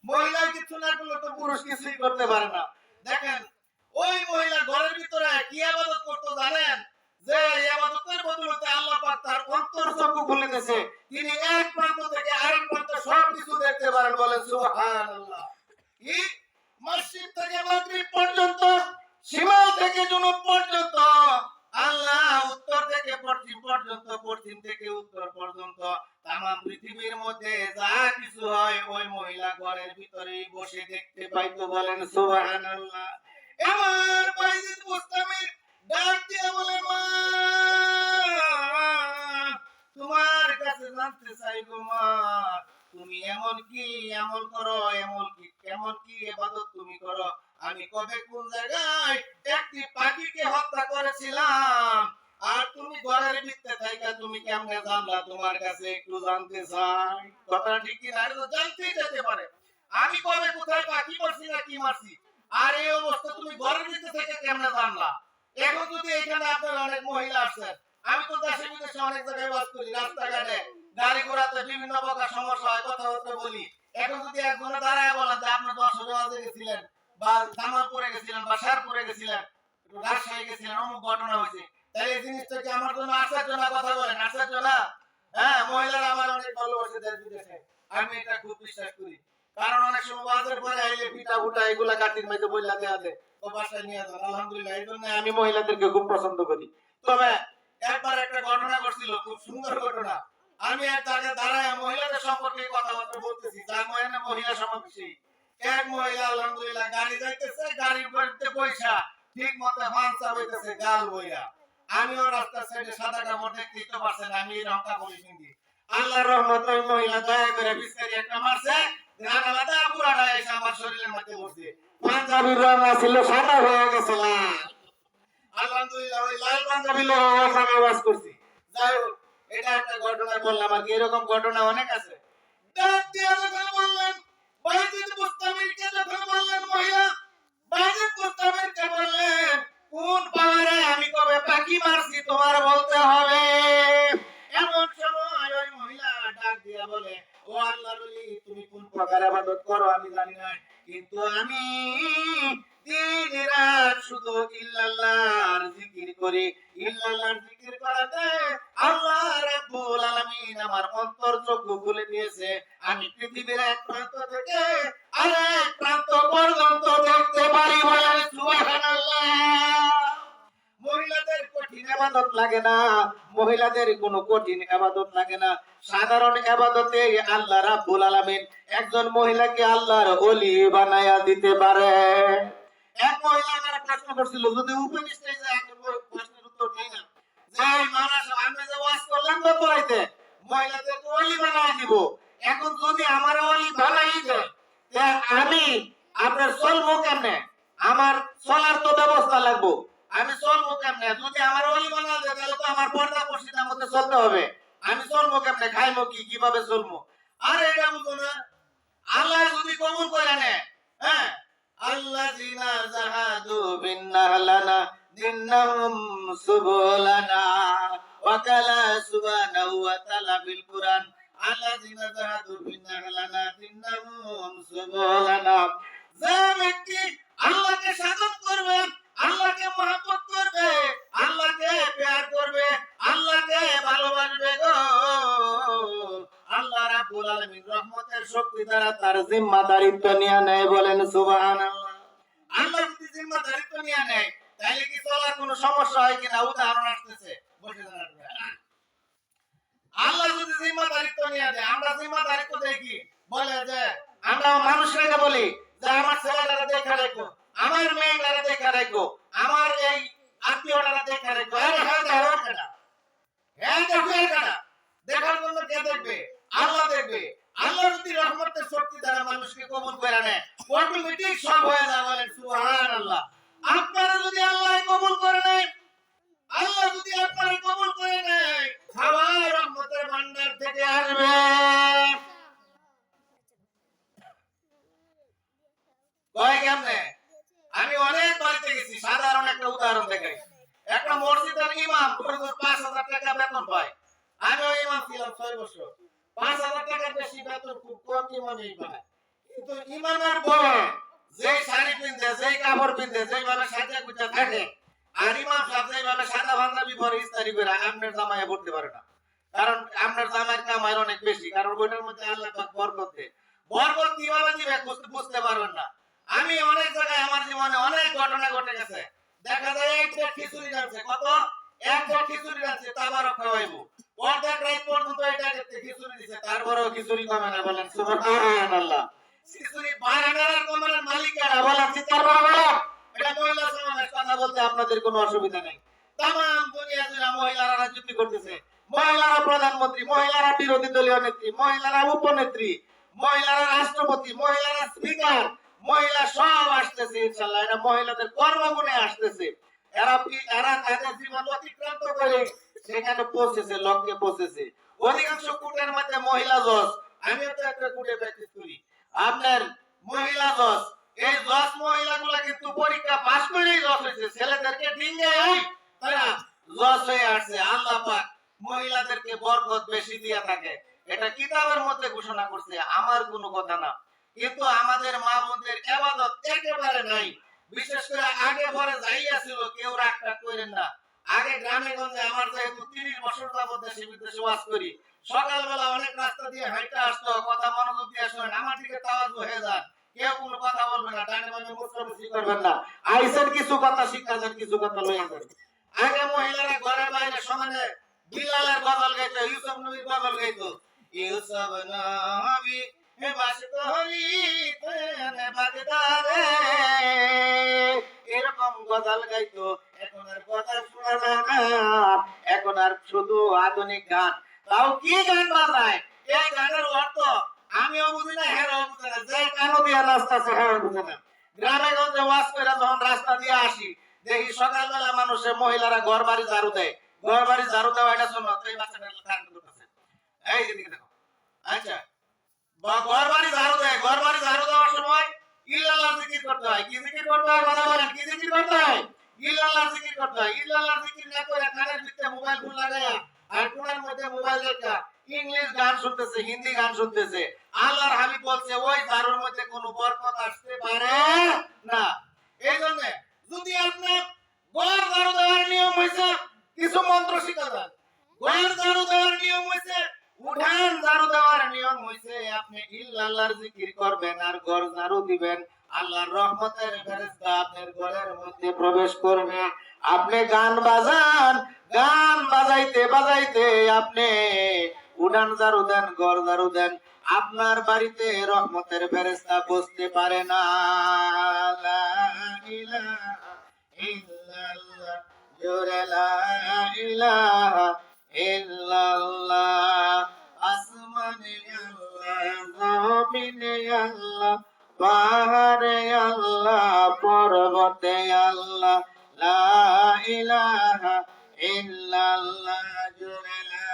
মহিলা কিছু না করলে তো পুরুষ কিছুই করতে পারে না। দেখেন ওই মহিলা ঘরের ভিতরে কি ইবাদত করতে জানেন, যে ইবাদতের বদলতে আল্লাহ পাক তার অন্তর চক্ষু খুলে দিয়েছে, তিনি এক প্রান্ত থেকে আরেক প্রান্ত সব কিছু দেখতে পারেন। বলেন সুবহানাল্লাহ। এই মসজিদ থেকে মাগরিব পর্যন্ত, শিমাল থেকে জুনুব পর্যন্ত, আল্লাহ উত্তর থেকে পশ্চিম পর্যন্ত, পশ্চিম থেকে উত্তর পর্যন্ত তাম পৃথিবীর মধ্যে যা কিছু হয় ওই মহিলা ঘরের ভিতরেই বসে দেখতে পাইতো। বলেন সুবহানাল্লাহ। আমার বাইজিদ মুস্তামির ডাক দিয়ে বলে, মা তোমার কাছে জানতে চাই গো মা, তুমি এমন কি এমন করো, এমন কি ইবাদত তুমি করো, আমি কবে কোন জায়গায় একটি পাখিকে হত্যা করেছিলাম, আর তুমি ঘরের ভিতরে থাইকা তুমি কেমনে জানলা, তোমার কাছে একটু জানতে চাই। কথা ঠিক কি না? তো জানতেই যেতে পারে আমি কবে কোথায় পাখি মারছি না কি মারছি, আর এই অবস্থা তুমি ঘরের ভিতরে থেকে কেমনে জানলা। এখন যদি এখানে আপনার অনেক মহিলা আসছেন, আমি তো দেশে বিদেশে অনেক জায়গায় বাস করি, রাস্তাঘাটে গাড়ি ঘোড়াতে বিভিন্ন প্রকার সমস্যা হয়, কথাবার্তা বলি। এখন যদি একজনে দাঁড়ায় বলেন যে আপনি যশোরে ওয়াজে গেছিলেন, বা জামালপুরে গেছিলেন, বা শেরপুরে গেছিলেন, রাজশাহী গেছিলেন, অমুক ঘটনা হয়েছে, তাহলে এই জিনিসটা কি আমার জন্য আশ্চর্য না? কথা বলেন, আশ্চর্য না? হ্যাঁ, মহিলারা আমার অনেক ভালোবাসে দেশ বিদেশে, আমি এটা খুব বিশ্বাস করি। কারণ অনেক সময় বাজার পরে আইলে পিঠা ফুটা এগুলা কাটির মাঝে বইলা দেয়া দেয়, তো বাসায় নিয়ে যান। আলহামদুলিল্লাহ, এই জন্য আমি মহিলাদেরকে খুব পছন্দ করি। তবে একবার একটা ঘটনা ঘটছিল, খুব সুন্দর ঘটনা। আমি এক জায়গায় দাঁড়ায় মহিলাদের সম্পর্কে কথাবার্তা বলতেছি, যার মহিলা সমাবেশে এক মহিলা আলহামদুলিল্লাহ গাড়ি যাইতেছে, গাড়ির মধ্যে পয়সা ঠিক মতো ফান্সা হইতেছে গাল বইয়া। আমিও রাস্তার সাইডে সাদা কাপড় দেখতেই তো পারছেন, আমি রংটা বলি কিনদি। আল্লাহর রহমত ওই মহিলা দয়া করে বিস্তারি একটা মারছে, রাগালাদা পুরাটা এসে আমার শরীরের মধ্যে বসছে। পাঞ্জাবির রং ছিল সাদা হয়ে গেছে লাল। আলহামদুলিল্লাহ ওই লাল পাঞ্জাবি লোক আমি ওয়াজ করছি। যাই হোক, এটা একটা ঘটনা বললাম, আর এরকম ঘটনা অনেক আছে। ডাক দিয়ে যখন বললেন বাইজিদ মুস্তামিরকে, যখন বললেন মহিলা বাইজিদ মুস্তামিরকে বললেন, কোন পাওয়ারে আমি কবে পাখি মারছি তোমার বলতে হবে। এমন সময় ওই মহিলা ডাক দিয়ে বলে, ও আল্লাহর ওলি, তুমি কোন প্রকার ইবাদত করো আমি জানি না, কিন্তু আমি দিন রাত শুধু ইল্লাল্লাহর জিকির করি। ইল্লাল্লাহর জিকির করাতে আল্লাহ রাব্বুল আলামিন আমার অন্তর চক্ষু খুলে দিয়েছে, আমি পৃথিবীর এক প্রান্ত থেকে আরেক প্রান্ত পর্যন্ত দেখতে পারি। বলেন সুবহানাল্লাহ। মহিলাদের কঠিন ইবাদত লাগে না, মহিলাদের কোনো কঠিন ইবাদত লাগে না। সাধারণ ইবাদতে আল্লাহ রাব্বুল আলামিন একজন মহিলাকে আল্লাহর ওলি বানায়া দিতে পারে। এক মহিলা আমার প্রশ্ন করছিল, যদি উপনিষদে যায় একটা প্রশ্নের উত্তর দেই না, যে মানুষ আমি যে ওয়াজ করলাম তো পড়াইতে মহিলাদেরকে ওলি বানায়া দিব, এখন যদি আমার ওলি বানাই দেয়, তা আমি আপনার চলবো কেমনে? আমার চলার তো ব্যবস্থা লাগবো, আমি চলবো কেমনে? যদি আমার ওলি বানা দেয় তাহলে তো আমার পর্দা পর্দার মধ্যে চলতে হবে, আমি চলবো কেমনে? খাইবো কি, কিভাবে চলবো? আর এটা বুঝো না, আল্লাহ যদি কবুল করে নেয়, হ্যাঁ, আল্লাযিনা জাহাদু বিন্না লানা দিন্নাহুম সুবুলানা, ওয়া কালা সুবহানাহু ওয়া তাআলা বিল কুরআন, আল্লাযিনা জাহাদু বিন্না লানা দিন্নাহুম সুবুলানা। যে ব্যক্তি আল্লাহকে সাধন করবে, আল্লাহকে মহব্বত করবে, আল্লাহকে প্যার করবে, আল্লাহকে ভালোবাসবে গো, আল্লাহ রাব্বুল আলামিন রহমতের শক্তি দ্বারা তার জিম্মাদারিত্ব নিয়ে নেয়। বলেন সুবহানাল্লাহ। আল্লাহ যদি জিম্মাদারিত্ব নিয়ে নেয় তাহলে কি চলার কোনো সমস্যা হয় কিনা? উদাহরণ আসতেছে, বসে যান। আল্লাহ যদি জিম্মাদারিত্ব নিয়ে দেয়, আমরা জিম্মাদারিত্ব দেই কি? বলে যে আমরা মানুষকে বলি যে আমার ছেলেটারে দেখা রাখো, আমার মেয়েটারে দেখা রাখো, আমার এই আত্মীয়টারে দেখা রাখো। আরে হ্যাঁ দেখো কেডা, হ্যাঁ দেখো কেডা, দেখার জন্য কে দেখবে? আল্লাহ দেখবে। আল্লাহ যদি রহমতের শক্তি দ্বারা মানুষকে কবুল করে নেয়, অটোমেটিক সব হয়ে যায়। বলেন ইনশাআল্লাহ। আপনারা যদি আল্লাহ কবুল করে নেয়, আল্লাহ যদি আপনারা কবুল করে নেয়, খাবার রহমতের ভান্ডার থেকে আসবে। কয় কেমনে? আমি অনেক বাড়িতে গেছি, সাধারণ একটা উদাহরণ দেখাই। একটা মসজিদের ইমাম ৫,০০০ টাকা বেতন পায়। আমি ওই ইমাম ছিলাম ৬ বছর। ৫,০০০ টাকার বেশি বেতন খুব কম ইমামই পায়। কিন্তু ইমামের বউ যেই শাড়ি পিনতে, যেই কাপড় পিনতে, যেইভাবে সাজা গুজা থাকে, আর ইমাম সাহেব যেইভাবে সাদা পাঞ্জাবি পরে ইস্তারি করে আপনার জামাইয়ে পড়তে পারে না। কারণ আপনার জামাইয়ের কামাই অনেক বেশি, কারণ ওইটার মধ্যে আল্লাহ পাক বরকত দেয়। বরকত কিভাবে দিবে বুঝতে পারবেন না। আমি অনেক জায়গায় আমার জীবনে অনেক ঘটনা ঘটে গেছে। দেখা যায় এক প্লেট খিচুড়ি রাঁধছে, কত? এক প্লেট খিচুড়ি রাঁধছে, তাবারক খাওয়াইবো। অর্ধেক রাত পর্যন্ত এটা খিচুড়ি দিছে, তারপরেও খিচুড়ি কমে না, বলেন সুবহানাল্লাহ। খিচুড়ি বানানোর কোম্পানির মালিকেরা বলেন চিৎকার করে বলেন, এটা মহিলা সমাবেশ। কথা বলতে আপনাদের কোনো অসুবিধা নেই। তামাম দুনিয়া জুড়ে মহিলারা রাজনীতি করতেছে, মহিলারা প্রধানমন্ত্রী, মহিলারা বিরোধী দলীয় নেত্রী, মহিলারা উপনেত্রী, মহিলারা রাষ্ট্রপতি, মহিলারা স্পিকার, মহিলা সব আসতেছে ইনশাআল্লাহ। এটা মহিলাদের কর্মগুণে আসতেছে। এরা তাদের জীবন অতিক্রান্ত করে সেখানে পৌঁছেছে, লক্ষ্যে পৌঁছেছে। অধিকাংশ কুটের মধ্যে মহিলা জজ, আমিও তো একটা কুটে প্র্যাকটিস করি। আপনার মহিলা জজ, এই জজ মহিলাগুলা কিন্তু পরীক্ষা পাস করেই জজ হয়েছে। ছেলেদেরকে ডিঙ্গে তারা জজ হয়ে আসছে। আল্লাহ পাক মহিলাদেরকে বরকত বেশি দিয়ে থাকে, এটা কিতাবের মধ্যে ঘোষণা করছে, আমার কোনো কথা না। কিন্তু আমাদের মা বোনদের ইবাদত একেবারে নাই। বিশেষ করে আগে পরে যাইয়া ছিল, কেউ রাগটা করেন না। আগে গ্রামে গঞ্জে আমার যেহেতু 30 বছর যাবত দেশে বিদেশে ওয়াজ করি, সকালবেলা অনেক রাস্তা দিয়ে হাইটা আসতো, কথা মনোযোগ দিয়ে শুনেন, আমার দিকে তাওয়াজ্জু হয়ে যান। কেউ কোনো কথা বলবে না, ডানে বামে মুসরামুসি করবেন না। আইসেন কিছু কথা শিক্ষা যান, কিছু কথা লইয়া যান। আগে মহিলারা ঘরে বাইরে সমানে বিলালের গজল গাইতো, ইউসুফ নবীর গজল গাইতো। ইউসুফ নবী এরকম গজল গাইতো। এখন আর গজল শোনা যায় না, এখন আর শুধু আধুনিক গান। তাও কি গান বাজায়, এই গানের অর্থ আমিও বুঝি না, হেরাও বুঝে না, যে কানো দিয়ে রাস্তা আছে হেরাও বুঝে না। গ্রামে গঞ্জে ওয়াজ করে যখন রাস্তা দিয়ে আসি, দেখি সকালবেলা মানুষের মহিলারা ঘর বাড়ি ঝাড়ু দেয়। ঘর বাড়ি ঝাড়ু দেওয়া এটা শোনো, এই বাচ্চাটা কারেন্ট করতেছে, এই দিকে দেখো। আচ্ছা, ঘর বাড়ি ঝাড়ু দেয়, ঘর বাড়ি ঝাড়ু দেওয়ার সময় ইল্লাল্লাহ জিকির করতে হয়। কি জিকির করতে হয় কথা বলেন, কি জিকির করতে হয়? ইল্লাল্লাহ জিকির করতে হয়। ইল্লাল্লাহ জিকির না করে কানের ভিতরে মোবাইল ফোন লাগায়া আর কোণার মধ্যে মোবাইল রেখা ইংলিশ গান শুনতেছে, হিন্দি গান শুনতেছে। আল্লাহর হাবিব বলছে ওই ঝাড়ুর মধ্যে কোনো বরকত আসতে পারে না। এই জন্য যদি আপনি ঘর ঝাড়ু দেওয়ার নিয়ম হয়েছে, কিছু মন্ত্র শিখা যান। ঘর ঝাড়ু দেওয়ার নিয়ম হয়েছে, উঠান ঝাড়ু দেওয়ার নিয়ম হইছে আপনি ইল্লাল্লাহর জিকির করবেন আর ঘর ঝাড়ু দিবেন। আল্লাহর রহমতের ফেরেশতা আপনার ঘরের মধ্যে প্রবেশ করবে। আপনি গান বাজান, গান বাজাইতে বাজাইতে আপনি উঠান ঝাড়ু দেন, ঘর ঝাড়ু দেন, আপনার বাড়িতে রহমতের ফেরেশতা বসতে পারে না। লা ইলাহা ইল্লাল্লাহ, জোরে লা ইলাহা ইল্লাল্লাহ। আসমানে আল্লাহ, জমিনে আল্লাহ, পাহাড়ে আল্লাহ, পর্বতে আল্লাহ, লা ইলাহা ইল্লাল্লাহ, জোরে লা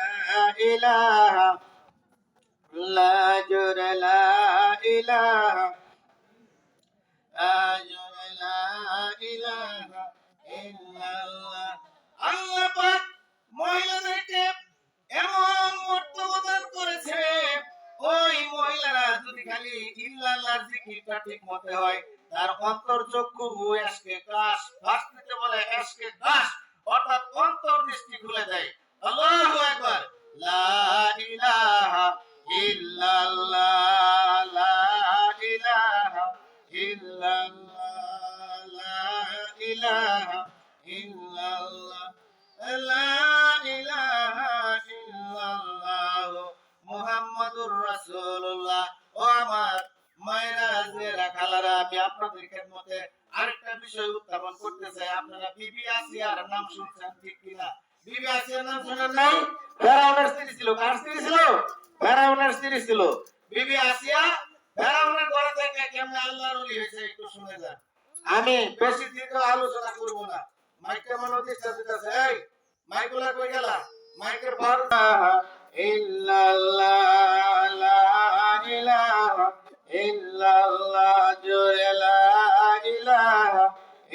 ইলাহা, জোরে লা ইলাহা, জোরে লা ইলাহা ইল্লাল্লাহ। আল্লাহ পাক মহিলাদেরকে এমন মর্যাদা দান করেছে, ওই মহিলারা যদি খালি ইল্লাল্লাহর জিকিরটা ঠিক মতে হয়, তার অন্তর চক্ষু এসকে কাশ, ফার্সিতে বলে এসকে কাশ, অর্থাৎ অন্তর দৃষ্টি খুলে দেয়। আল্লাহু আকবার, লা ইলাহা ইল্লাল্লাহ, লা ইলাহা ইল্লাল্লাহ, লা ইলাহা ইল্লাল্লাহ, লা ইলাহা ইল্লাল্লাহ, মুহাম্মাদুর রাসূলুল্লাহ। ও আমার মায়েরা, জেরা খালারা, আমি আপনাদের খেদমতে আরেকটা বিষয় উত্থাপন করতে চাই। আপনারা বিবি আসিয়ার নাম শুনছেন ঠিক কিনা? বিবি আসিয়ার নাম শুনেন নাই? ফেরাউনের স্ত্রী ছিল। কার স্ত্রী ছিল? ফেরাউনের স্ত্রী ছিল। বিবি আসিয়া ফেরাউনের ঘরে থেকে কেমনে আল্লাহর ওলি হয়েছে একটু শুনে যান। আমি বেশি দীর্ঘ আলোচনা করব না। মাইকটা মনে হচ্ছে দিতেছে, এই মাইকগুলা কই গেলা? মাইকের পাওয়ার ইল্লাল্লাহ লা ইলাহা ইল্লাল্লাহ জোরে লা ইলাহা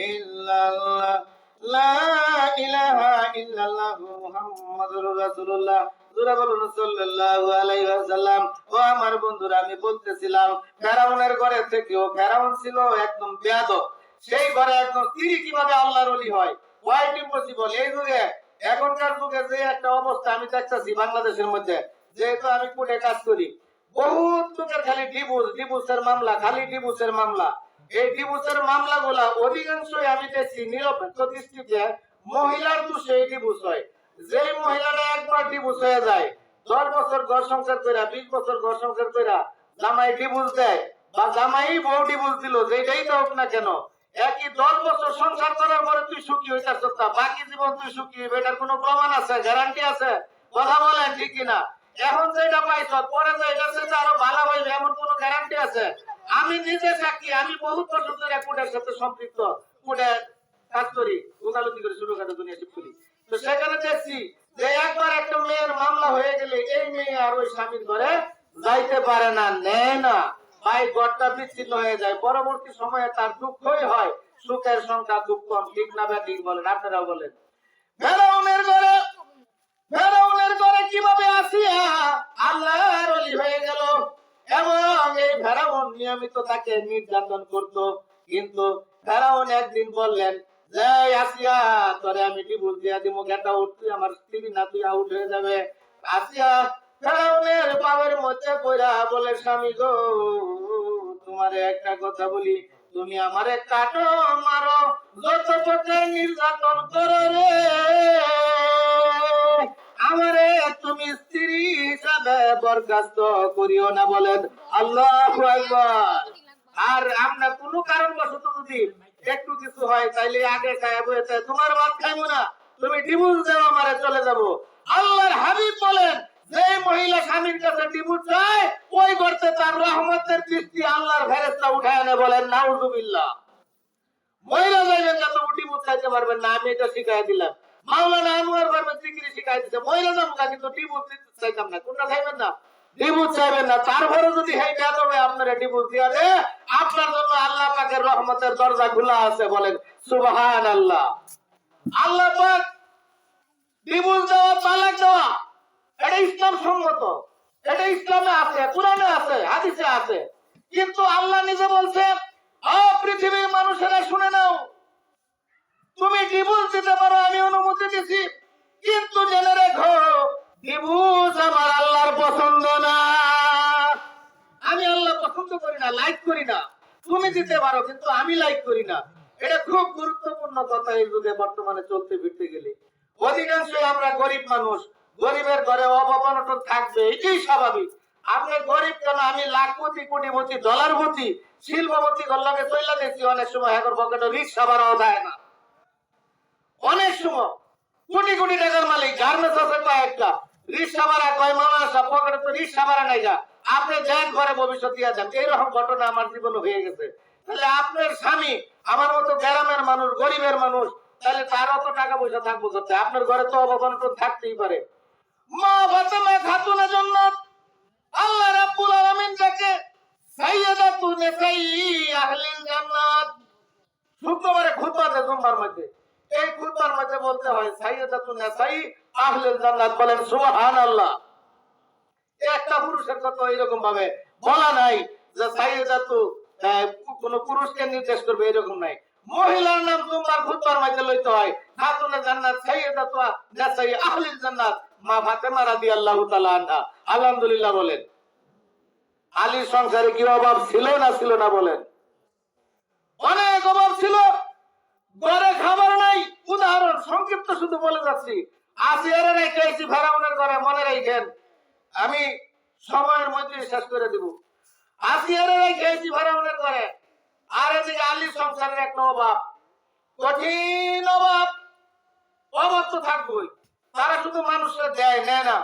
ইল্লাল্লাহ লা ইলাহা ইল্লাল্লাহ মুহাম্মাদুর রাসূলুল্লাহ জোরে বলুন সাল্লাল্লাহু আলাইহি ওয়াসাল্লাম। ও আমার বন্ধুরা, আমি বলতেছিলাম ফেরাউনের ঘরে থেকেও ফেরাউন ছিল একদম বেয়াদব। সেই ঘরে একদম স্ত্রী কিভাবে আল্লাহর ওলি হয়, কোয়াইট ইম্পসিবল। এই যুগে এখনকার যুগে যে একটা অবস্থা আমি দেখতেছি বাংলাদেশের মধ্যে, যেহেতু আমি কোর্টে কাজ করি, বহুত লোকের খালি ডিভোর্সের মামলা, খালি ডিভোর্সের মামলা। এই ডিভোর্সের মামলাগুলা অধিকাংশই আমি দেখছি নিরপেক্ষ দৃষ্টিতে মহিলার দোষে এই ডিভোর্স হয়। যে মহিলারা একবার ডিভোর্স হয়ে যায়, 10 বছর ঘর সংসার কইরা, 20 বছর ঘর সংসার কইরা জামাই ডিভোর্স দেয়, বা জামাই বউ ডিভোর্স দিল, যেটাই হোক না কেন, একই 10 বছর সংসার করার পরে তুই সুখী হইতাছ না, বাকি জীবন তুই সুখী হইবে, এটার কোনো প্রমাণ আছে, গ্যারান্টি আছে? কথা বলেন ঠিক কিনা? এখন যেটা পাইছ পরে যে এটা সেটা আরো ভালো হইবে এমন কোনো গ্যারান্টি আছে? আমি নিজে সাক্ষী, আমি বহুত বছর ধরে কোর্টের সাথে সম্পৃক্ত, কোর্টে কাজ করি, ওকালতি করে শুরু করে দুনিয়া শিব করি। তো সেখানে দেখছি যে একবার একটা মেয়ের মামলা হয়ে গেলে এই মেয়ে আর ওই স্বামীর ঘরে যাইতে পারে না, নেয় না, ভাই ঘরটা বিচ্ছিন্ন হয়ে যায়। পরবর্তী সময়ে তার দুঃখই হয়, সুখের সংখ্যা দুঃখ কম। ঠিক না বা ঠিক বলেন? আপনারাও বলেন। ফেরাউনের ঘরে, ফেরাউনের ঘরে কিভাবে আসিয়া আল্লাহর ওলি হয়ে গেল, এবং এই ফেরাউন নিয়মিত তাকে নির্যাতন করত। কিন্তু ফেরাউন একদিন বললেন যে আসিয়া তোরে আমি ডিভোর্স দিয়া দিব, গেট আউট, তুই আমার স্ত্রী না, তুই আউট হয়ে যাবে। আসিয়া ফেরাউনের পায়ের মধ্যে পড়া বলে, স্বামী গো, তোমারে একটা কথা বলি, তুমি আমারে কাটো মারো, যত প্রকার নির্যাতন করো রে, আমারে তুমি স্ত্রী হিসাবে বরখাস্ত করিও না। বলেন আল্লাহু আকবার। আর আমরা কোনো কারণবশত যদি একটু কিছু হয়, তাইলে আগে খায় বইতে তোমার ভাত খাইবো না, তুমি ডিভোর্স দাও, আমারে চলে যাব। আল্লাহর হাবিব বলেন, যে মহিলা স্বামীর কাছে ডিভোর্স চায়, ওই করতে তার রহমতের দৃষ্টি আল্লাহর ফেরেশতা উঠায় আনে। বলেন নাউযুবিল্লাহ। মহিলা যাইবেন না, তো ডিভোর্স চাইতে পারবেন না, আমি এটা শিখাই দিলাম। মাওলানা আনোয়ার ভাবে জিকির শিখাই দিতে, মহিলা যাবো কিন্তু ডিভোর্স চাইতাম না। কোনটা চাইবেন না? ডিভোর্স চাইবেন না। তারপরে যদি হেই বেয়াদবে আপনারা ডিভোর্স দিয়া দে, আপনার জন্য আল্লাহ পাকের রহমতের দরজা খোলা আছে। বলেন সুবহানাল্লাহ। আল্লাহ পাক ডিভোর্স দেওয়া, তালাক দেওয়া, এটা ইসলাম সম্মত, এটা ইসলামে আছে, কোরআনে আছে, হাদিসে আছে। কিন্তু আল্লাহ নিজে বলছে, ও পৃথিবীর মানুষেরা শুনে নাও, তুমি ডিভোর্স দিতে পারো, আমি অনুমতি দিছি, কিন্তু জেনে রেখো ডিভোর্স আমার আল্লাহর পছন্দ না। আমি আল্লাহ পছন্দ করি না, লাইক করি না। তুমি দিতে পারো, কিন্তু আমি লাইক করি না। এটা খুব গুরুত্বপূর্ণ কথা এই যুগে বর্তমানে চলতে ফিরতে গেলে। অধিকাংশই আমরা গরিব মানুষ, গরিবের ঘরে অভাব অনটন থাকবে, এটাই স্বাভাবিক। আপনি গরিব কেন, আমি লাখপতি, কোটিপতি, ডলারপতি, শিল্পপতি গল্লাকে চইলা দেখছি, অনেক সময় এখন পকেটে রিক্সা ভাড়াও দেয় না। অনেক সময় কোটি কোটি টাকার মালিক, গার্মেন্টস আছে কয়েকটা, রিক্সা ভাড়া কয় মাসা, পকেটে তো রিক্সা ভাড়া নাই যা, আপনি যান ঘরে ভবিষ্যৎ দিয়া যান। এইরকম ঘটনা আমার জীবনে হয়ে গেছে। তাহলে আপনার স্বামী আমার মতো গ্রামের মানুষ, গরিবের মানুষ, তাহলে তার অত টাকা পয়সা থাকবো করতে, আপনার ঘরে তো অবদান তো থাকতেই পারে। মা ফাতেমা খাতুনের জন্য আল্লাহ রাব্বুল আলামিন তাকে সাইয়্যিদাতুন নিসাই আহলিল জান্নাত, শুক্রবারে খুতবা দেয় জুমার মধ্যে, এই খুতবার মধ্যে বলতে হয় সাইয়্যিদাতুন নিসাই আহলিল জান্নাত। বলেন সুবহানাল্লাহ। একটা পুরুষের কথা এরকম ভাবে বলা নাই যে সাইয়্যিদাতু কোন পুরুষকে নির্দেশ করবে, এরকম নাই। মহিলার নাম জুমার খুতবার মধ্যে লইতে হয় খাতুনে জান্নাত সাইয়্যিদাতু নিসাই আহলিল জান্নাত মা ফাতেমা রাদিয়াল্লাহু তাআলা আনহা। আলহামদুলিল্লাহ বলেন। আলীর সংসারে কি অভাব ছিল না ছিল না? বলেন। অনেক অভাব ছিল, ঘরে খাবার নাই। উদাহরণ সংক্ষিপ্ত শুধু বলে যাচ্ছি। আসিয়ারে রেখেছি ফেরাউনের ঘরে, মনে রাখেন, আমি সময়ের মধ্যে শেষ করে দিব। আসিয়ারে রেখেছি ফেরাউনের ঘরে, আর এদিকে আলীর সংসারের একটা অভাব, কঠিন অভাব। অভাব তো থাকবোই, তারা শুধু মানুষরা দেয়, নেয় না।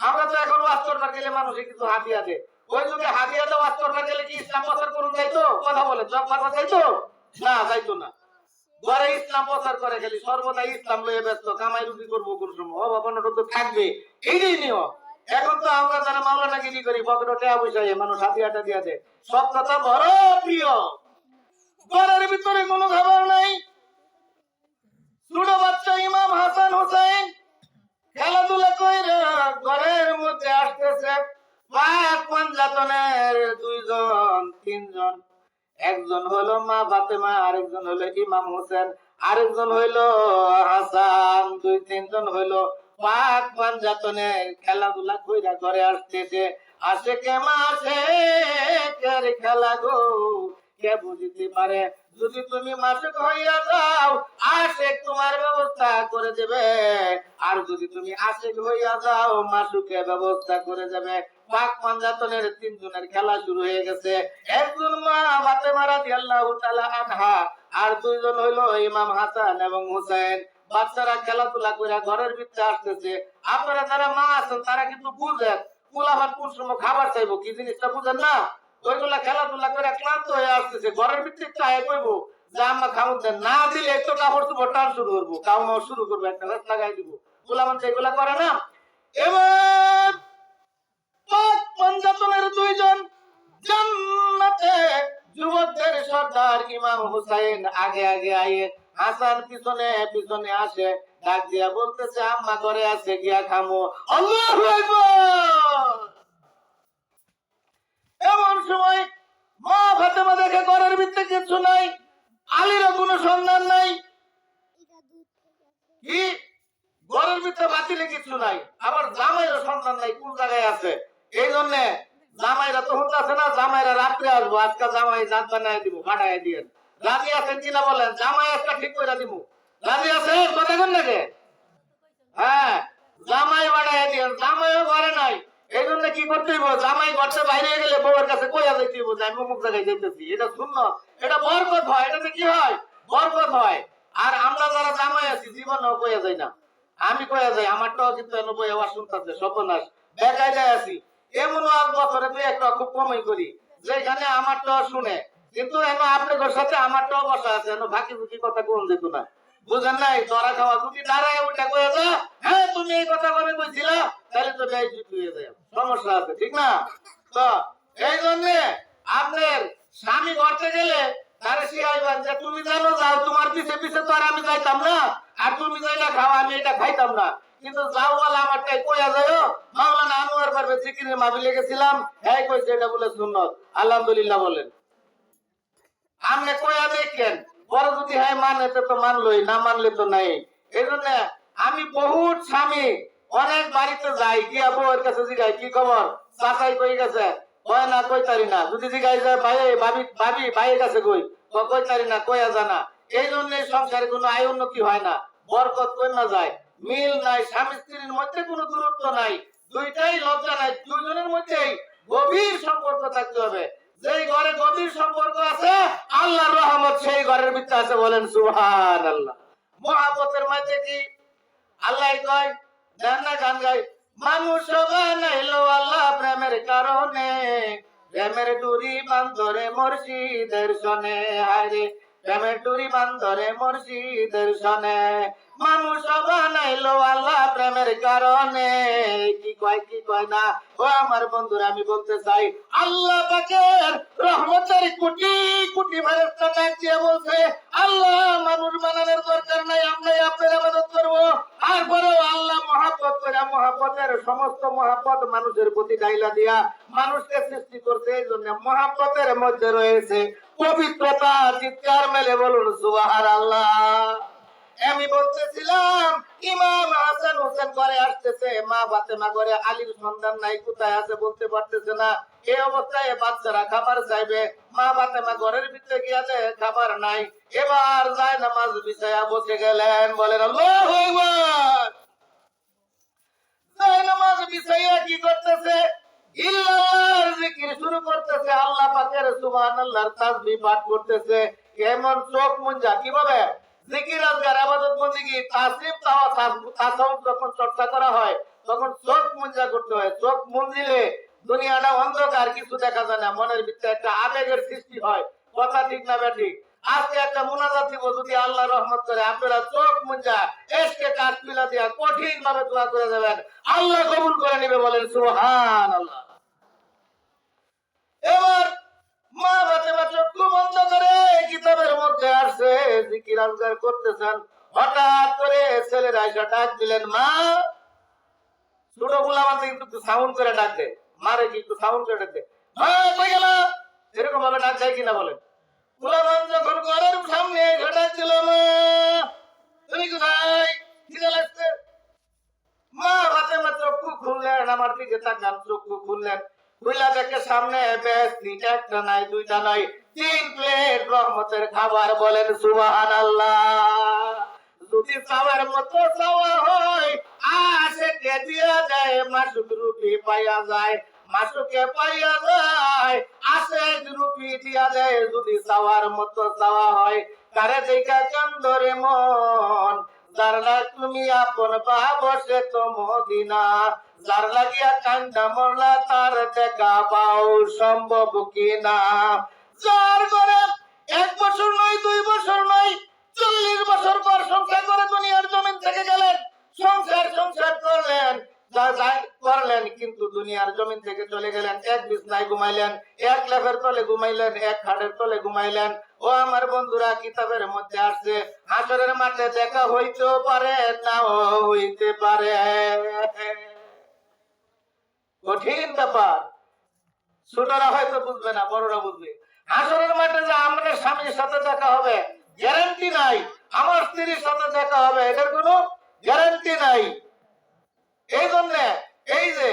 আমরা তো এখন ওয়াজ করবার গেলে মানুষে কিছু হাদিয়া দেয়। ওই যুগে হাদিয়া দেওয়া ওয়াজ করবার গেলে কি ইসলাম প্রচার করুন যাইতো? কথা বলে জব মারা যাইতো? না যাইতো না। ঘরে ইসলাম প্রচার করে, খালি সর্বদা ইসলাম লয়ে ব্যস্ত, কামাই রুজি করবো কোন সময়, অভাব অনটন তো থাকবে, এইটাই নিয়ম। এখন তো আমরা যারা মাওলানা গিরি করি, পকেটে টাকা পয়সা মানুষ হাতিয়াটা দিয়া দেয়, সব কথা বড় প্রিয়। ঘরের ভিতরে কোনো খাবার নাই। ছোট বাচ্চা ইমাম হাসান হোসেন খেলাধুলা কইরা ঘরের মধ্যে আসতেছে, পাক পাঞ্জাতনের দুইজন তিনজন, একজন হলো মা ফাতেমা, আরেকজন হলো ইমাম হোসেন, আরেকজন হইলো হাসান, দুই তিনজন হইলো পাক পাঞ্জাতনের খেলাধুলা কইরা ঘরে আসতেছে। আসে কে মাসে খেলা গো, কে বুঝিতে পারে, যদি তুমি মাসুক হইয়া যাও আশেক তোমার ব্যবস্থা করে দেবে, আর যদি তুমি আশেক হইয়া যাও মাসুকের ব্যবস্থা করে যাবে। পাক পাঞ্জাতনের তিনজনের খেলা শুরু হয়ে গেছে। একজন মা ফাতেমা রাদিয়াল্লাহু তাআলা আনহা, আর দুইজন হইলো ইমাম হাসান এবং হোসেন। বাচ্চারা খেলাধুলা করে ঘরের ভিতরে আসতেছে। আপনারা যারা মা আছেন তারা কিন্তু বুঝেন পোলাপান কোন সময় খাবার চাইবো, কি জিনিসটা বুঝেন না? ওইগুলা খেলাধুলা করে ক্লান্ত হয়ে আসতেছে, ঘরের ভিতরে চায় কইবো যে আম্মা খাওয়া দেন, না দিলে একটু কাপড় চোপড় টান শুরু করবো, খাওয়া শুরু করবো, একটা রাত লাগাই দিব। পোলাপান এগুলা করে না। এবার পাক পাঞ্জাতনের দুইজন জান্নাতে যুবকদের সর্দার ইমাম হুসাইন আগে আগে আয়ে, হাসান পিছনে পিছনে আসে, ডাক দিয়া বলতেছে আম্মা ঘরে আছে, গিয়া খামো। আল্লাহু আকবার। এমন সময় মা ফাতেমা দেখে ঘরের ভিতরে কিছু নাই, আলীরও কোনো সন্ধান নাই। কি ঘরের ভিতরে বাতিলে কিছু নাই, আবার জামাইরও সন্ধান নাই, কোন জায়গায় আছে। এই জন্য জামাইরা তো হচ্ছে না, জামাইরা রাত্রে আসবো, আজকে জামাই জাত বানায় দিব, ফাটাই দিয়ে। রাজি আছেন কিনা বলেন, জামাই আজকে ঠিক করে দিব। রাজি আছে কথা কোন লাগে? হ্যাঁ, জামাই বানায় দিয়ে, জামাইও ঘরে নাই। এই জন্য কি করতে হইব, জামাই ঘরতে বাইরে গেলে বউয়ের কাছে কইয়া যাইতে হইব যে আমি অমুক জায়গায় যাইতেছি। এটা সুন্নাত, এটা বরকত হয়, এটাতে কি হয়, বরকত হয়। আর আমরা যারা জামাই আছি জীবনেও কইয়া যাই না। আমি কইয়া যাই, আমারটাও কিন্তু এনে বই আওয়াজ শুনতেছে, সর্বনাশ বেকায়দায় আছি। এমন বছরে দুই একটা খুব কমই করি, যেখানে আমারটাও শুনে, কিন্তু এনে আপনাদের সাথে আমারটাও বসা আছে, এনে ফাঁকি ফুকি কথা কোন যেত না, বুঝেন নাই? ধরা খাওয়া যদি দাঁড়ায় ওইটা কয়ে যা, হ্যাঁ তুমি এই কথা কবে কইছিলা, তাহলে তো বেইজ্জত হয়ে যায়, সমস্যা আছে, ঠিক না? তো এই জন্য আপনার স্বামী করতে গেলে তারে শিখাইবেন যে তুমি জানো যাও, তোমার পিছে পিছে তো আর আমি যাইতাম না, আর তুমি যাইলা খাও আমি এটা খাইতাম না, কিন্তু যাও বলে আমারটাই কইয়া যাও। মাওলানা আনোয়ার পারবে জিকিরের মাহফিলে গেছিলাম, হ্যাঁ কইছে এটা বলে সুন্নাত, আলহামদুলিল্লাহ বলেন। আপনি কইয়া দেখেন, বড় যদি হয় মানে তো মানলই, না মানলে তো নাই। এই জন্য আমি বহুত স্বামী অনেক বাড়িতে যাই, গিয়া বউয়ের কাছে জিগাই কি খবর, চাচাই কই গেছে, কয় না কইতারি না। যদি জিগাই যায় ভাই ভাবি ভাবি ভাইয়ের কাছে কই, কইতারি না, কইয়া জানা। এই জন্য সংসারে কোনো আয় উন্নতি হয় না, বরকত কই না যায়, মিল নাই, স্বামী স্ত্রীর মধ্যে কোনো দূরত্ব নাই, দুইটাই লজ্জা নাই, দুইজনের মধ্যেই গভীর সম্পর্ক থাকতে হবে। যেই ঘরে গভীর সম্পর্ক আছে আল্লাহর রহমত সেই ঘরের ভিতরে আছে, বলেন সুবহানাল্লাহ। মহাব্বতের মধ্যে কি আল্লাহ কয়, দেন না গান গায়, মানুষ বানাইলো আল্লাহ প্রেমের কারণে, প্রেমের ডুরি বান্ধরে মুর্শিদের সনে, হায়রে প্রেমের ডুরি বান্ধরে মুর্শিদের সনে, মানুষ বানাইলো আল্লাহ প্রেমের কারণে। কি কয় না? ও আমার বন্ধুরা, আমি বলতে চাই আল্লাহ পাকের রহমতের কোটি কোটি ফেরেশতা ডাকিয়ে বলছে আল্লাহ মানুষ বানানোর দরকার নাই, আমরা আপনার ইবাদত করব। তারপরেও আল্লাহ মহব্বত করে, মহব্বতের সমস্ত মহব্বত মানুষের প্রতি ডাইলা দিয়া মানুষকে সৃষ্টি করতে, এই জন্য মহব্বতের মধ্যে রয়েছে পবিত্রতা। চিৎকার মেলে বলুন সুবহানাল্লাহ। আমি বলতেছিলাম ইমাম হাসান হোসেন ঘরে আসতেছে, মা ফাতেমা ঘরে, আলীর সন্ধান নাই, কোথায় আছে বলতে পারতেছে না। এই অবস্থায় বাচ্চারা খাবার চাইবে, মা ফাতেমা ঘরের ভিতরে গিয়াছে, খাবার নাই। এবার যায় নামাজ বিছায়া বসে গেলেন, বলেন আল্লাহু আকবার। যায় নামাজ বিছাইয়া কি করতেছে, ইল্লাল্লাহর জিকির শুরু করতেছে, আল্লাহ পাকের সুবহানাল্লাহর তাসবিহ পাঠ করতেছে। কেমন চোখ মুঞ্জা, কিভাবে জিকির আজকার ইবাদত বন্দেগী তাসবিহ তাসাউফ যখন চর্চা করা হয় তখন চোখ মুঞ্জা করতে হয়। চোখ মুঞ্জিলে দুনিয়াটা অন্ধকার, কিছু দেখা যায় না, মনের ভিতরে একটা আবেগের সৃষ্টি হয়, কথা ঠিক না ব্যাঠিক? আজকে একটা মুনাজাত দিব, যদি আল্লাহ রহমত করে আপনারা চোখ মুঞ্জা এসকে কাঠ পিলা দিয়া কঠিন ভাবে দোয়া করে দেবেন, আল্লাহ কবুল করে নেবে, বলেন সুবহানাল্লাহ। এবার মা ফাতেমা চক্ষু বন্ধ করে কিতাবের মধ্যে আসছে জিকির আজকার করতেছেন, হঠাৎ করে ছেলের আয়সা ডাক দিলেন, মা। ছোট গুলা আমাদের একটু সাউন্ড করে ডাক দে, মারে কি একটু সাউন্ড করে ডাক দে, মা কই গেল, এরকম ভাবে ডাক যায় কিনা বলেন। গুলামান যখন ঘরের সামনে ডাক দিল, মা তুমি কোথায়, খিদে লাগছে। মা ফাতেমা চক্ষু খুললেন, আমার দিকে তাকান, চক্ষু খুললেন, খুইলা দেখে সামনে বেশ একটা নাই, দুইটা নাই, 3 প্লেট রহমতের খাবার, বলেন সুবহানাল্লাহ। যদি চাওয়ার মতো চাওয়া হয় আশেকে দিয়া যায়, মাসুক রুপি পাইয়া যায়, মাসুকে পাইয়া যায়, আশেক রুপি দিয়া যায়। যদি চাওয়ার মতো চাওয়া হয়, কারে দেখা চন্দরে মন, যার লাগ তুমি আপন পাবো সে তো মদিনা, যার লাগিয়া কান্দা মরলা তার দেখা পাও সম্ভব কিনা। যার করে 1 বছর নয়, 2 বছর নয়, 40 বছর পর সংসার করে দুনিয়ার জমিন থেকে গেলেন, সংসার করলেন, করলেন, কিন্তু দুনিয়ার জমিন থেকে চলে গেলেন। 1 বিছনায় ঘুমাইলেন, 1 লেপের তলে ঘুমাইলেন, 1 খাটের তলে ঘুমাইলেন। ও আমার বন্ধুরা, কিতাবের মধ্যে আসছে হাসরের মাঠে দেখা হইতেও পারে, নাও হইতে পারে। কঠিন ব্যাপার, ছোটরা হয়তো বুঝবে না, বড়রা বুঝবে। হাসরের মাঠে যে আমার স্বামীর সাথে দেখা হবে গ্যারান্টি নাই, আমার স্ত্রীর সাথে দেখা হবে এটার কোনো গ্যারান্টি নাই। এই জন্য এই যে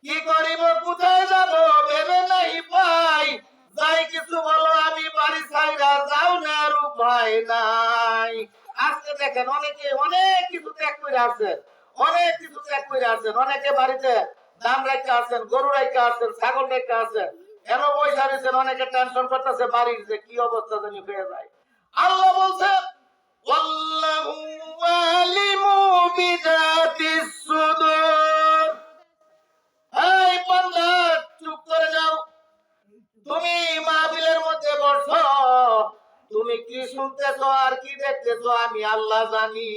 কি করিব কোথায় যাব ভেবে নাই পাই, যাই কিছু বলো আমি বাড়ি ছাইরা যাও না, আর উপায় নাই। আজকে দেখেন অনেকে অনেক কিছু ত্যাগ করে আসছেন, অনেক কিছু ত্যাগ করে আসছেন, অনেকে বাড়িতে ধান রেখে আসছেন, গরু রেখে আসছেন, ছাগল রেখে আসছেন, কেন পয়সা দিচ্ছেন, অনেকে টেনশন করতেছে বাড়ির যে কি অবস্থা জানি হয়ে যায়। আল্লাহ বলছে ওয়াল্লাহু আলিমু বিযাতিস সুদূর। এই বান্দা চুপ করে যাও, তুমি মাহফিলের মধ্যে বসো, তুমি কি শুনতেছো আর কি দেখতেছো আমি আল্লাহ জানি।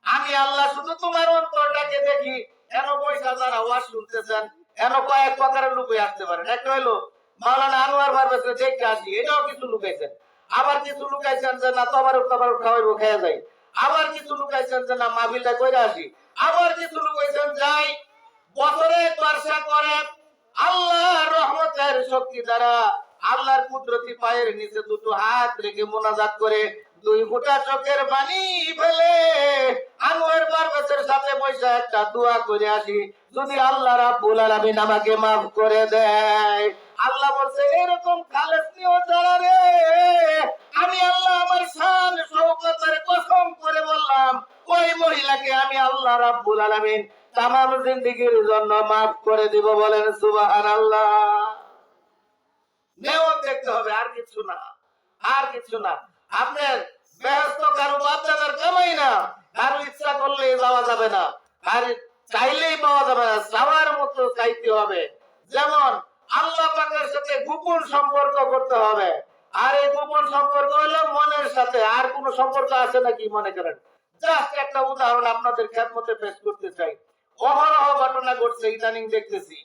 আমি আল্লাহ শুধু তোমার অন্তরটাকে দেখি। কেন পয়সা যারা ওয়াজ শুনতেছেন, কেন কয়েক প্রকারের লুকে আসতে পারেন। একটা হইলো মাওলানা আনোয়ার ভার্বেসে দেখে আসি, এটাও কিছু লুকাইছেন। আবার কিছু লুকাইছেন যে না তবারক খাওয়াইবো, খেয়ে যাই। আবার কিছু লুকাইছেন যে না মাহফিলটা কইরা আসি। আবার কিছু লুকাইছেন যাই বছরে বর্ষা করে আল্লাহর রহমতের শক্তি দ্বারা, আল্লাহর কুদরতি পায়ের নিচে দুটো হাত রেখে মোনাজাত করে 2 ফোঁটা চোখের পানি ফেলে আনোয়ার পারভেজের সাথে বসে একটা দোয়া করে আসি, যদি আল্লাহ রাব্বুল আলামিন আমাকে maaf করে দেয়। আল্লাহ বলছে এরকম খালেস নিও যারা রে, আমি আল্লাহ আমার শান শওকতের কসম করে বললাম, ওই মহিলাকে আমি আল্লাহ রাব্বুল আলামিন তামাম জিন্দেগীর জন্য maaf করে দিব, বলেন সুবহানাল্লাহ। নেওয়া দেখতে হবে, আর কিছু না, আর কিছু না। আপনার বেহেশত কারো বাচ্চাদের কামাই না, কারো ইচ্ছা করলেই যাওয়া যাবে না, আর চাইলেই পাওয়া যাবে না, যাওয়ার মতো চাইতে হবে। যেমন আল্লাহ পাকের সাথে গোপন সম্পর্ক করতে হবে, আর এই গোপন সম্পর্ক হলো মনের সাথে। আর কোন সম্পর্ক আছে নাকি মনে করেন? জাস্ট একটা উদাহরণ আপনাদের খেদমতে পেশ করতে চাই। অহরহ ঘটনা ঘটছে, ইদানিং দেখতেছি।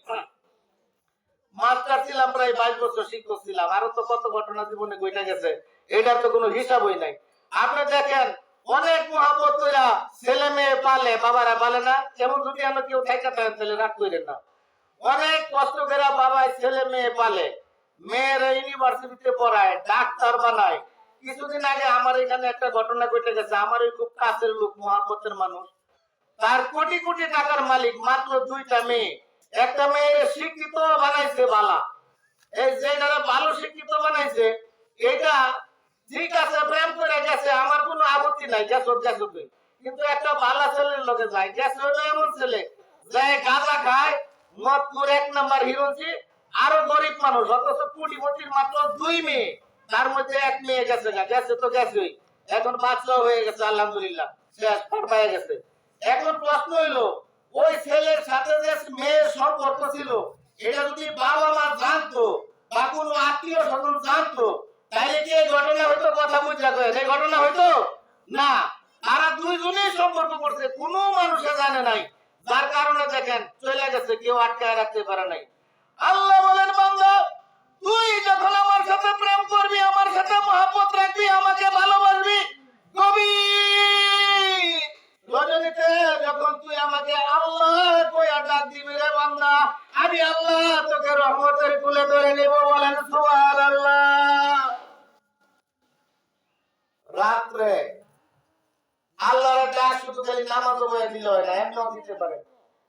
মাস্টার ছিলাম প্রায় 22 বছর, শিক্ষক ছিলাম, আরো তো কত ঘটনা জীবনে ঘটে গেছে, এটার তো কোনো হিসাবই নাই। আপনি দেখেন অনেক মহাব্বত কইরা ছেলে মেয়ে পালে, বাবারা পালে না। যেমন যদি আমরা কেউ থাইকা থাকেন তাহলে রাগ করেন না, অনেক কষ্ট করে বাবাই ছেলে মেয়ে পালে, মেয়েরা ইউনিভার্সিটিতে পড়ায়, ডাক্তার বানায়। কিছুদিন আগে আমার এখানে একটা ঘটনা ঘটে গেছে, আমার ওই খুব কাছের লোক, মহাব্বতের মানুষ, তার কোটি কোটি টাকার মালিক, মাত্র 2টা মেয়ে। একটা মেয়ের শিক্ষিত বানাইছে বালা, এই যেটা ভালো শিক্ষিত বানাইছে এটা ঠিক আছে, প্রেম করে গেছে, আমার কোনো আপত্তি নাই, গেছো তুই। কিন্তু একটা ভালো ছেলের লোকে যায়, গেছে হলো এমন ছেলে যায় গাঁজা খায়, মদপুর 1 নাম্বার হিরোজি, আরো গরিব মানুষ, অথচ কোটিপতির মাত্র 2 মেয়ে, তার মধ্যে 1 মেয়ে গেছে, গেছে তো গেছেই, এখন বাচ্চা হয়ে গেছে আলহামদুলিল্লাহ, শেষ পায়ে গেছে। এখন প্রশ্ন হইলো ওই ছেলের সাথে যে মেয়ের সম্পর্ক ছিল, এটা যদি বাবা মা জানতো বা কোনো আত্মীয় স্বজন জানতো, তাইলে কি এই ঘটনা হয়তো কথা বুঝা কয় এই ঘটনা হয়তো না, তারা দুইজনেই সম্পর্ক করছে, কোনো মানুষে জানে নাই, যার কারণে দেখেন চলে গেছে, কেউ আটকায় রাখতে পারে নাই। আল্লাহ বলেন বান্দা, তুই যখন আমার সাথে প্রেম করবি, আমার সাথে মহব্বত রাখবি, আমাকে ভালোবাসবি, গভীর রজনীতে যখন তুই আমাকে আল্লাহ কইয়া ডাক দিবি রে বান্দা, আমি আল্লাহ তোকে রহমতের কুলে ধরে নেব। বলেন সুবহানাল্লাহ। রাত্রে আল্লাহর ডাক শুধু খালি নামাজ পড়ে দিলে হয় না, এমনও দিতে পারে।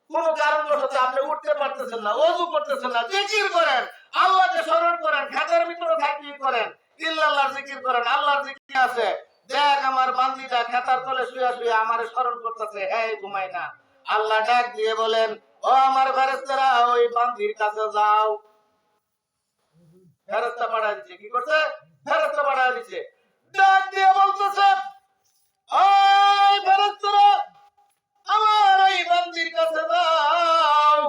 কোন কারণবশত আপনি উঠতে পারতেছেন না, ওযু করতেছেন না, জিকির করেন, আল্লাহকে স্মরণ করেন, খাতার ভিতরে থাকি করেন, ইল্লাল্লাহ জিকির করেন। আল্লাহর জিকির আছে, দেখ আমার বান্দিটা খাতার তলে শুয়ে শুয়ে আমারে স্মরণ করতেছে, এই ঘুমাই না। আল্লাহ ডাক দিয়ে বলেন, ও আমার ফেরেশতারা, ওই বান্দির কাছে যাও। ফেরেশতা পাঠায় দিচ্ছে, কি করছে? ফেরেশতা পাঠায় দিচ্ছে, ডাক দিয়ে বলতেছে, ওই ফেরেশতারা, আমার ওই বান্দির কাছে যাও,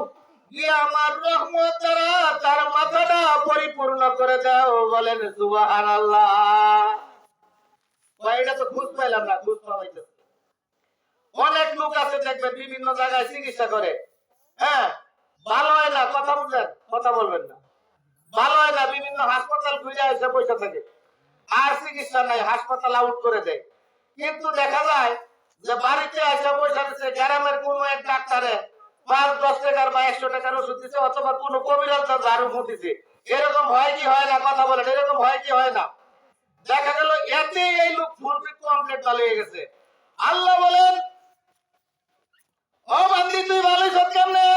গিয়ে আমার রহমত দ্বারা তার মাথাটা পরিপূর্ণ করে দাও। বলেন সুবহানাল্লাহ। এটা তো খুঁজ পাইলাম না, খুঁজ পাওয়া যাইতেছে। অনেক লোক আছে দেখবেন বিভিন্ন জায়গায় চিকিৎসা করে, হ্যাঁ, ভালো হয় না, কথা বুঝলেন, কথা বলবেন না, ভালো হয় না, বিভিন্ন হাসপাতাল খুঁজে এসে পয়সা থাকে, আর চিকিৎসা নাই, হাসপাতাল আউট করে দেয়। কিন্তু দেখা যায় যে বাড়িতে এসে পয়সা দিচ্ছে, গ্রামের কোন এক ডাক্তারে 5-10 টাকার বা 100 টাকার ওষুধ দিচ্ছে, অথবা কোন কবিরাজ ঝাড়ু ফুটিছে। এরকম হয় কি হয় না, কথা বলেন, এরকম হয় কি হয় না? দেখা গেল এতে এই লোক ফুল কমপ্লিট ভালো হয়ে গেছে। আল্লাহ বলেন, ও বান্দি, তুই ভালোই সব কেমনে?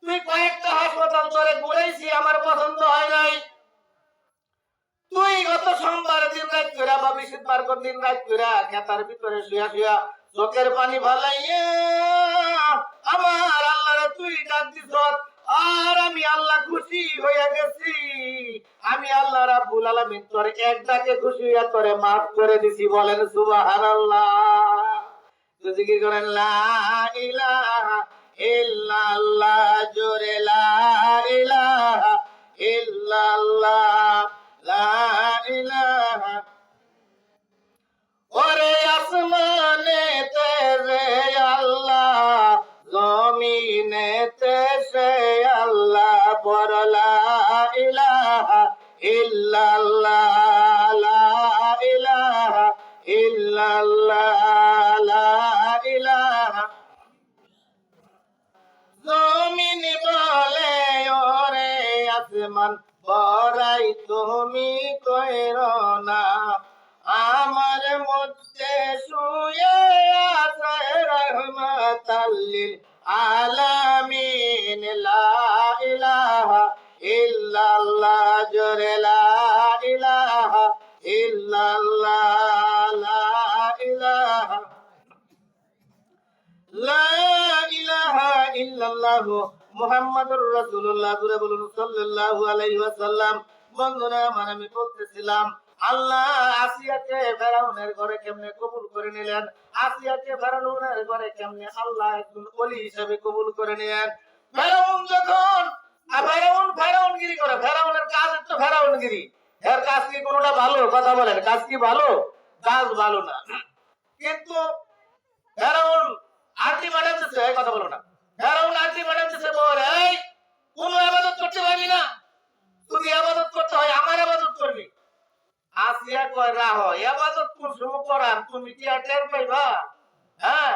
তুই কয়েকটা হাসপাতাল ধরে ঘুরেছি, আমার পছন্দ হয় নাই। তুই গত সোমবার দিন রাত কইরা বা বৃহস্পতিবার দিন রাত কইরা খেতার ভিতরে শুয়া শুয়া চোখের পানি ভালাইয়া আমার আল্লাহরে তুই ডাক দিছ, আর আমি আল্লাহ খুশি হইয়া গেছি। আমি আল্লাহ রাব্বুল আলামিন তোর এক ডাকে খুশি হইয়া তোরে মাফ করে দিছি। বলেন সুবহানাল্লাহ। জিকির করেন লা ইলাহা ইল্লাল্লাহ, জোরে লা ইলাহা ইল্লাল্লাহ, লা ইলাহা। ওরে আসমানেতে রে আল্লাহ, জমিনেতে সে আল্লাহ, বড় লা ইলাহা ইল্লাল্লাহ, লা ইলাহা ইল্লাল্লাহ, লা ইলাহা। জমিন বলে ওরে আসমান, বড়াই তুমি কইর না, আমার মধ্যে শুয়ে আছে রহমাতাল লিল আলামিন, লা ইলাহা ইল্লাল্লাহ, জোরে লা ইলাহা ইল্লাল্লাহ, লা ইলাহা লা ইলাহা ইল্লাল্লাহ মুহাম্মাদুর রাসূলুল্লাহ। জোরে বলুন সাল্লাল্লাহু আলাইহি ওয়াসাল্লাম। বন্ধুরা আমার, আমি বলতেছিলাম আল্লাহ আসিয়াকে ফেরাউনের ঘরে কেমনে কবুল করে নিলেন, আসিয়াকে ফেরাউনের ঘরে কেমনে আল্লাহ একজন ওলি হিসেবে কবুল করে নিলেন। ফেরাউন যখন ফেরাউনগিরি করে, ফেরাউনের কাজ তো ফেরাউনগিরি, এর কাজ কি কোনোটা ভালো? কথা বলেন, কাজ কি ভালো? কাজ ভালো না। কিন্তু ফেরাউন আরতি বানাতেছে, এই কথা বলো না, ফেরাউন আরতি বানাতেছে, বল এই কোন ইবাদত করতে পারবি না, যদি ইবাদত করতে হয় আমার ইবাদত করবি। আসিয়া কয় রাহ, ইবাদত কোন সময় করার তুমি কি আর টের পাইবা? হ্যাঁ,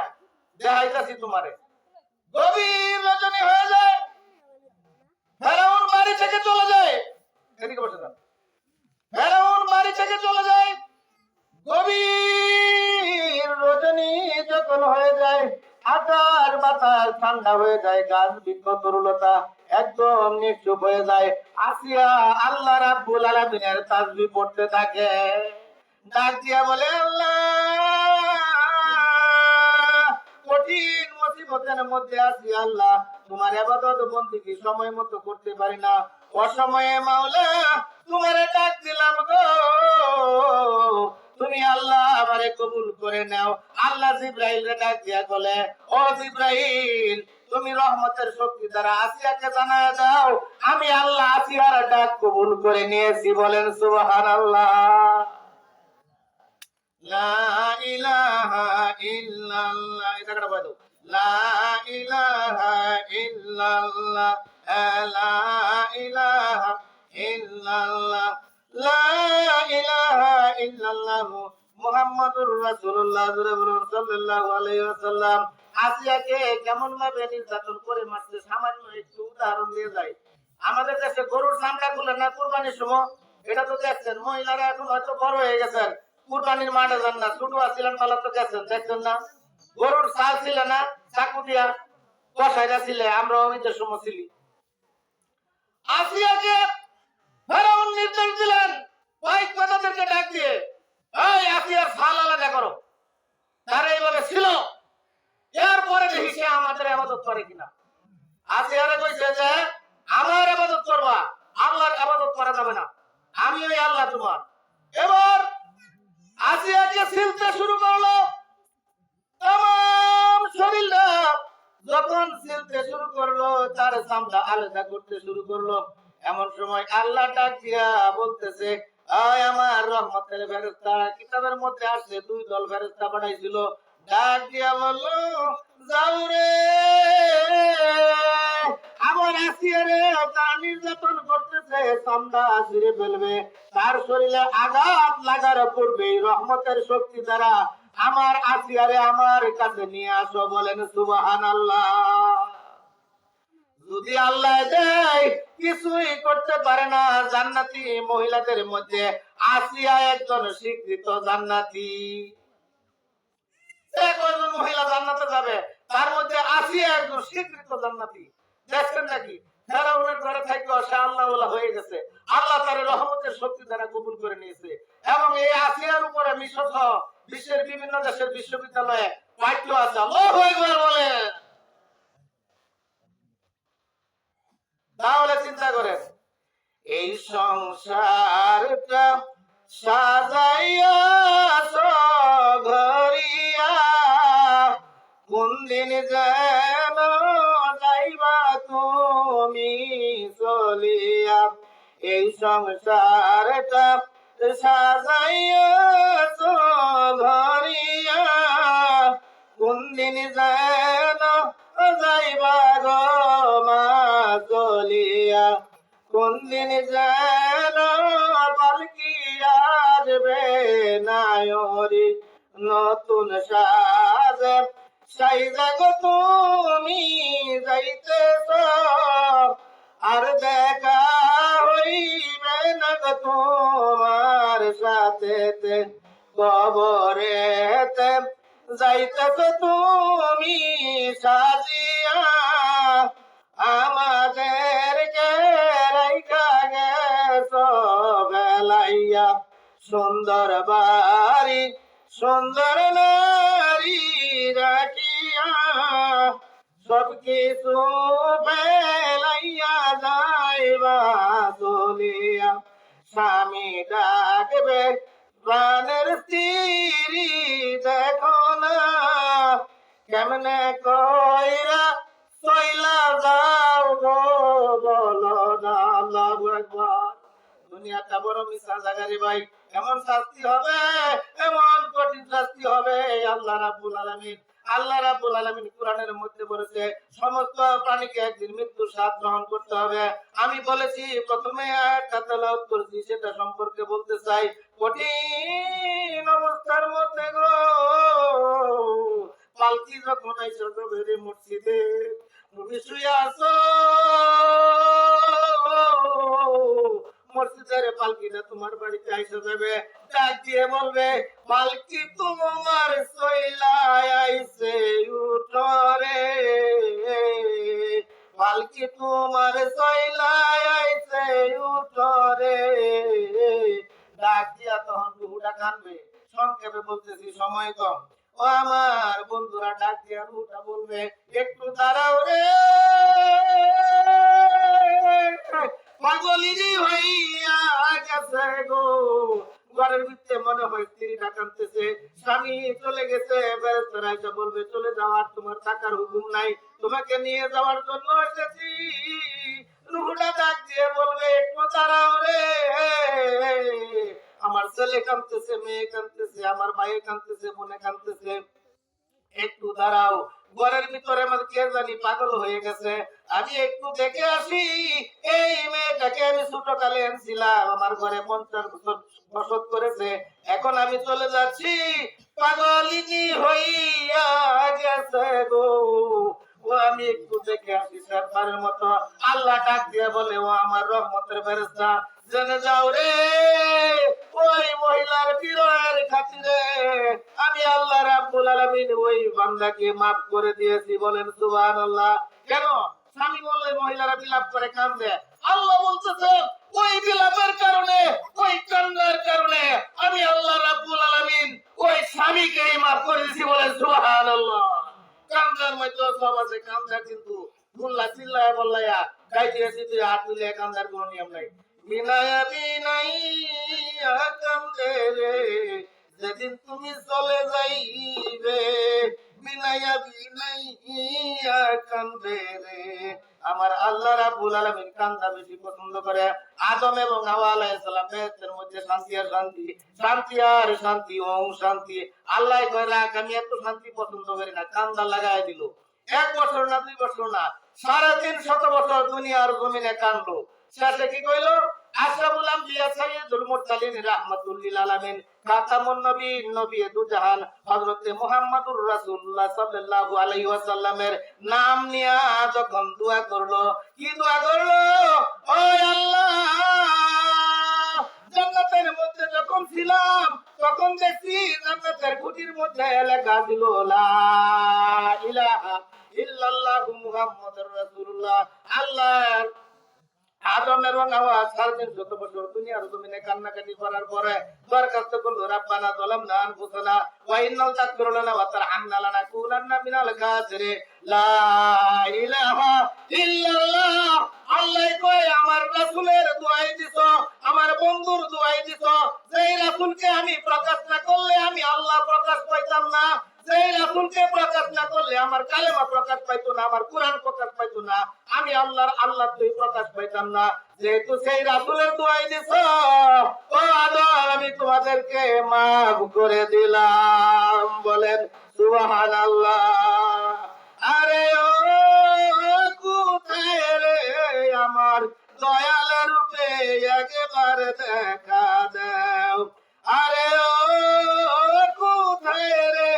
দেখাইতাছি তোমারে। গভীর রজনী হয়ে যায়, ফেরাউন বাড়ি থেকে চলে যায়। এদিকে বসে যান। ফেরাউন বাড়ি থেকে চলে যায়, গভীর রজনী যখন হয়ে যায়, আকাশ বাতাস ঠান্ডা হয়ে যায়, গাছ বৃক্ষ তরুলতা একদম নিশ্চুপ হয়ে যায়। আসিয়া আল্লাহ রাব্বুল আলামিনের তাসবিহ পড়তে থাকে, ডাক দিয়া বলে, আল্লাহ কঠিন মুসিবতের মধ্যে আছি আল্লাহ, তোমার ইবাদত বন্দেগী সময় মতো করতে পারি না, অসময়ে মাওলা তোমারে ডাক দিলাম গো, তুমি আল্লাহ আমারে কবুল করে নাও। আল্লাহ জিব্রাইলকে ডাক দিয়া বলে, ও জিব্রাইল, তুমি রহমতের শক্তি দ্বারা আসিয়াকে জানায় দাও আমি আল্লাহ আসিয়ার ডাক কবুল করে নিয়েছি। বলেন সুবহানাল্লাহ। লা ইলাহা ইল্লাল্লাহ। এই জায়গাটা বলে দাও। লা ইলাহা ইল্লাল্লাহ, লা ইলাহা ইল্লাল্লাহ, লা ইলাহা ইল্লাল্লাহ মুহাম্মাদুর রাসূলুল্লাহ সাল্লাল্লাহু আলাইহি ওয়াসাল্লাম। আসিয়াকে কেমন ভাবে নির্যাতন করে মারছে সামান্য একটু উদাহরণ দিয়ে যায়। আমাদের দেশে গরুর চামড়া খুলে না কুরবানির সময়, এটা তো দেখছেন। মহিলারা এখন হয়তো বড় হয়ে গেছেন, কুরবানির মাঠে যান না, ছোট আসছিলেন পালা তো গেছেন, দেখছেন না গরুর চাল ছিল না চাকু দিয়া কষাইরা ছিলে, আমরা অমিতের সময় ছিলি। আসিয়াকে ফেরাউন নির্দেশ দিলেন কয়েক কথাদেরকে ডাক দিয়ে, এই আসিয়ার ছাল আলাদা করো। তারা এইভাবে ছিল। এরপরে দেখি সে আমাদের আবাদত করে কিনা। আসিয়ারে কইছে যে আমার আবাদত করবা, আল্লাহর আবাদত করা যাবে না, আমি ওই আল্লাহ তোমার। এবার আসিয়াকে ছিলতে শুরু করলো তাম শরীরটা। যখন ছিলতে শুরু করলো তার চামড়া আলাদা করতে শুরু করলো। এমন সময় আল্লাহ ডাক দিয়া বলতেছে, আয় আমার রহমতের ফেরেশতা। কিতাবের মধ্যে আসছে দুই দল ফেরেশতা পাঠাইছিল। ডাক দিয়া বলল, যাও রে আমার আসিয়ারে তার নির্যাতন করতেছে, চামড়া ছিঁড়ে ফেলবে, তার শরীরে আঘাত লাগার পূর্বেই রহমতের শক্তি দ্বারা আমার আসিয়ারে আমার কাছে নিয়ে আসো। বলেন সুবহানাল্লাহ। যদি আল্লাহ দেয় কিছুই করতে পারে না। জান্নাতি মহিলাদের মধ্যে আসিয়া একজন স্বীকৃত জান্নাতি। কয়জন মহিলা জান্নাতে যাবে, তার মধ্যে আসিয়া একজন স্বীকৃত জান্নাতি। দেখছেন নাকি ফেরাউনের ঘরে থাকবে সে আল্লাহওয়ালা হয়ে গেছে। আল্লাহ তার রহমতের শক্তি দ্বারা কবুল করে নিয়েছে। এবং এই আসিয়ার উপরে মিশর সহ বিশ্বের বিভিন্ন দেশের বিশ্ববিদ্যালয়ে পাঠ্য আছে। আল্লাহু আকবার বলে। তাহলে চিন্তা করেন, এই সংসারটা সাজাইয়া ঘরিয়া কোন দিন যেন যাইবা তুমি চলিয়া। এই সংসারটা সাজাইয়া ঘরিয়া কোন দিন যেন যাইবা গো মা চলিয়া। কোন দিন যেন পালকি আসবে নায়রি নতুন সাজে সাইজা গো তুমি যাইতেছ, আর দেখা হইবে না গো তোমার সাথে। কবরেতে যাইতেছ তুমি সাজিয়া, আমাদেরকে রাইখা গেছো বেলাইয়া। সুন্দর বাড়ি সুন্দর নারী রাখিয়া সব কিছু বেলাইয়া যাইবা চলিয়া। স্বামী ডাকবে প্রাণের স্ত্রী দেখো না, কেমনে কইরা চইলা যাও গো বলো না। আল্লাহু আকবার। দুনিয়াটা বড় মিছা জায়গা রে ভাই। এমন শাস্তি হবে, এমন কঠিন শাস্তি হবে। আল্লাহ রাব্বুল আলামিন কোরআনের মধ্যে বলেছে সমস্ত প্রাণীকে একদিন মৃত্যুর স্বাদ গ্রহণ করতে হবে। আমি বলেছি প্রথমে আয়াতটা তেলাওয়াত করেছি, সেটা সম্পর্কে বলতে চাই। কঠিন অবস্থার মধ্যে গো পালকি যখন আইসা যাবে মসজিদে, তুমি শুয়ে আছো মসজিদের পালকিটা তোমার বাড়িতে আইসা যাবে, ডাক দিয়ে বলবে পালকি তোমার সইলায় আইছে উঠরে, পালকি তোমার সইলায় আইছে উঠরে। ডাক দিয়া তখন রুহুটা কানবে। সংক্ষেপে বলতেছি, সময় কম। ও আমার বন্ধুরা ডাক দিয়া রুহুটা বলবে, একটু দাঁড়াও রে পাগলিরি হইয়া গেছে গো ঘরের ভিতরে মনে হয় স্ত্রীটা কাঁদতেছে, স্বামী চলে গেছে, বেরেস্তারা এসে বলবে চলে যাওয়ার তোমার টাকার হুকুম নাই, তোমাকে নিয়ে যাওয়ার জন্য এসেছি। রুহুটা ডাক দিয়ে বলবে একটু দাঁড়াও রে, আমার ছেলে কাঁদতেছে, মেয়ে কাঁদতেছে, আমার ভাই কাঁদতেছে, বোনে কাঁদতেছে, একটু দাঁড়াও। ঘরের ভিতরে আমার কে জানি পাগল হয়ে গেছে, আমি একটু দেখে আসি। এই মেয়েটাকে আমি ছোটকালে আনছিলাম, আমার ঘরে 50 বছর বসত করেছে, এখন আমি চলে যাচ্ছি, পাগলিনী হইয়া গেছে গো। ও আমি একটু দেখে আসি শেষবারের মতো। আল্লাহ ডাক দিয়ে বলে, ও আমার রহমতের ফেরেশতা, জেনে যাও রে, ওই মহিলার বিরহের খাতিরে আমি আল্লাহ রাব্বুল আলামিন ওই বান্দাকে maaf করে দিয়েছি। বলেন সুবহানাল্লাহ। কেন? স্বামী বললে মহিলারা বিলাপ করে কাঁদে, আল্লাহ বলতেছে ওই বিলাপের কারণে, ওই কান্নার কারণে আমি আল্লাহ রাব্বুল আলামিন ওই স্বামীকেই maaf করে দিয়েছি। বলেন সুবহানাল্লাহ। কান্দার মধ্যে সব আছে, কান্দা কিন্তু মুল্লা চিল্লায় বল্লায়া গাই দিয়েছি, তুই হাত তুলে কান্দার কোনো নিয়ম নাই। বিনায়া বিনাইয়া কান্দে রে, যেদিন তুমি চলে যাইবে, বিনাইয়া বিনাইয়া কান্দে রে। আমার আল্লাহ রাব্বুল আলামিন কান্দা বেশি পছন্দ করে। আদম এবং হাওয়া আলাইহিস সালাম বেহেশতের মধ্যে শান্তি আর শান্তি, শান্তি আর শান্তি, ওম শান্তি। আল্লাহ কয় রাখ, আমি এত শান্তি পছন্দ করি না, কান্দা লাগায় দিল। 1 বছর না 2 বছর না, 350 বছর দুনিয়ার জমিনে কান্দলো। শেষে কি কইলো? আশরাফুল আম্বিয়া সাইয়্যিদুল মুরসালিন রাহমাতুল লিল আলামিন খাতামুন নবীন, নবী দু জাহান হযরত মুহাম্মদুর রাসূলুল্লাহ সাল্লাল্লাহু আলাইহি ওয়াসাল্লামের নাম নিয়া যখন দোয়া করলো, কি দোয়া করলো? ও আল্লাহ, জান্নাতের মধ্যে যখন ছিলাম তখন দেখছি জান্নাতের খুঁটির মধ্যে লেখা ছিল লা ইলাহা ইল্লাল্লাহু মুহাম্মাদুর রাসূলুল্লাহ। আল্লাহ আদম এবং হাওয়া 350 বছর দুনিয়ার জমিনে কান্নাকাটি করার পরে দরখাস্ত করলো, রাব্বানা যালামনা আনফুসানা ওয়া ইন লাম তাগফির লানা ওয়া তারহামনা লানাকুনান্না মিনাল কাফিরিন। লা ইলাহা ইল্লাল্লাহ। আল্লাহ কয় আমার রাসূলের দোয়াই দিছো, আমার বন্ধুর দোয়াই দিছো, যেই রাসূলকে আমি প্রকাশ না করলে আমি আল্লাহ প্রকাশ পাইতাম না, যেই রাসূলকে প্রকাশ না করলে আমার কালেমা প্রকাশ পাইতো না, আমার কোরআন প্রকাশ পাইতো না, আমি আল্লাহ তুই প্রকাশ পাইতাম না। যেহেতু সেই রাসূলের দোয়াই দিছো, ও আদম আমি তোমাদেরকে মাফ করে দিলাম। বলেন সুবহানাল্লাহ। আরে ও কোথায় রে আমার দয়াল রূপে একবার দেখা দাও। আরে ও কোথায় রে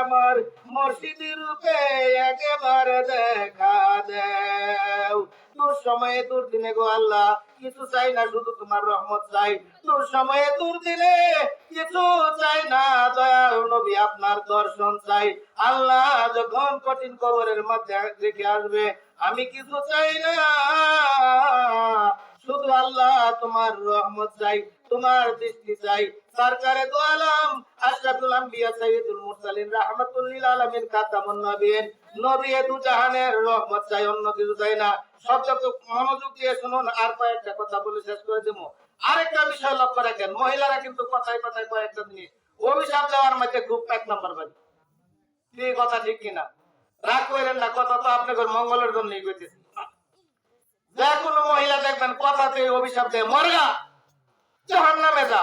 আমার মুর্শিদ রূপে একবার দেখা দাও। তোর সময়ে তোর দিনে গো আল্লাহ কিছু চাই না, শুধু তোমার রহমত চাই। তোর সময়ে তোর দিনে কিছু চাই না, দয়াল নবী আপনার দর্শন চাই। আল্লাহ যখন কঠিন কবরের মধ্যে রেখে আসবে, আমি কিছু চাই না, শুধু আল্লাহ তোমার রহমত চাই, তোমার দৃষ্টি চাই। সরকারে দো আলম আশরাফুল আম্বিয়া সাইয়্যিদুল মুরসালিন রাহমাতুল লিল আলামিন খাতামুন নবিয়্যিন, নবী দু জাহানের রহমত চাই, অন্য কিছু চাই না। সব যত মনোযোগ দিয়ে শুনুন, আর কয়েকটা কথা বলে শেষ করে দেবো। আরেকটা বিষয় লক্ষ্য রাখেন, মহিলারা কিন্তু কথায় কথায় কয়েকটা জিনিস অভিশাপ দেওয়ার মধ্যে খুব 1 নম্বর বাড়ি। কি কথা ঠিক কিনা? রাগ করেন না, কথা তো আপনাদের মঙ্গলের জন্যই কইতেছি। যে কোনো মহিলা দেখবেন কথাতে অভিশাপ দেয়, মরগা, জাহান্নামে যা,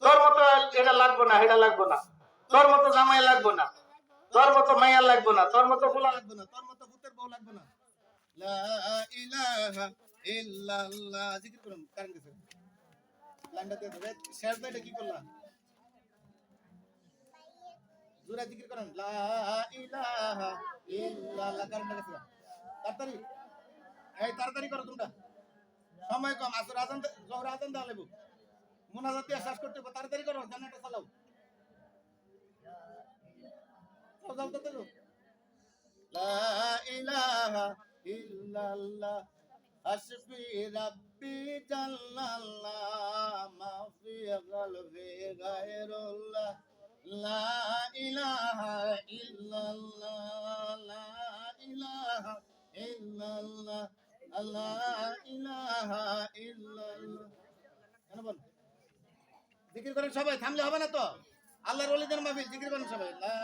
তোর মতো এটা লাগবো না, এটা লাগবো না, তোর মতো জামাই লাগবো না, তোর মতো মাইয়া লাগবো না, তোর মতো ফুলা লাগবো না, তোর মতো ভূতের বউ লাগবো না। লা ইলাহা ইল্লাল্লাহ। জিকির করুন, কারেন্ট গেছে, লাইনটা দিয়ে দেবে। শেষ দাইটা কি করলাম? জোরে জিকির করেন, লা ইলাহা ইল্লাল্লাহ। কারেন্ট গেছে, তাড়াতাড়ি, এই তাড়াতাড়ি করো তোমরা, সময় কম। আসর আজান, জোহর আজান দেওয়া লাগবে, মুনাজাত দিয়ে শেষ করতে হবে, তাড়াতাড়ি করো, জানাটা চালাও। লা ইলাহা ইল্লাল্লাহ হাসবি রাব্বি জাল্লাল্লাহ মা ফি কলবি গায়রুল্লাহ। লা ইলাহা ইল্লাল্লাহ, লা ইলাহা ইল্লাল্লাহ, লা ইলাহা ইল্লাল্লাহ। কেন বল? জিকির করেন সবাই, থামলে হবে না তো। আল্লাহর ওলিদের মাহফিল, জিকির করেন সবাই। লা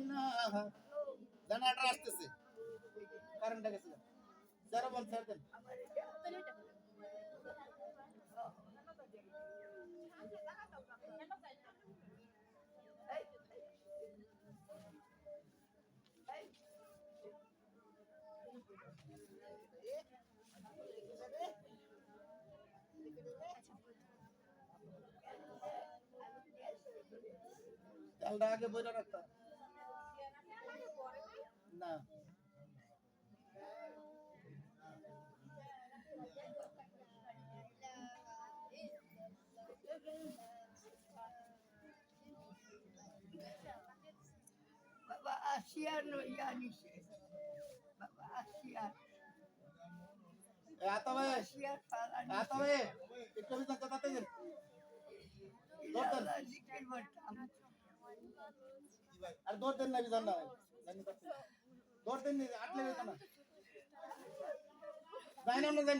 ইলাহা, জানাটা আসতেছে, কারেন্টটা গেছে, যারা বল ছেড়ে দেন। চালটা আগে বইটা রাখতা না। Baba Asia no yani Baba Asia আতা ভাই, Asia falan আতা ভাই, একটু বিধান চাতাতে দেন। Allah zikir bertam আর দৌড় দেন না, বিধান না জানি করতে, দৌড় দেন না, আটলে বেতা না, যাই না যাই।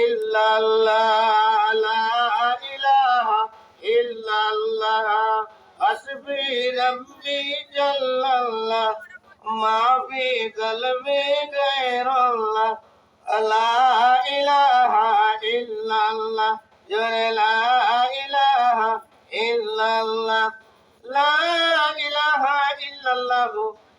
ইল্লাল্লাহ লা ইলাহা ইল্লাল্লাহ হাসবি রাব্বি জাল্লাল্লাহ মা ফি কলবি গায়রুল্লাহ লা ইলাহা ইল্লাল্লাহ লা ইলাহা ইল্লাল্লাহ লা ইলাহা ইল্লাল্লাহ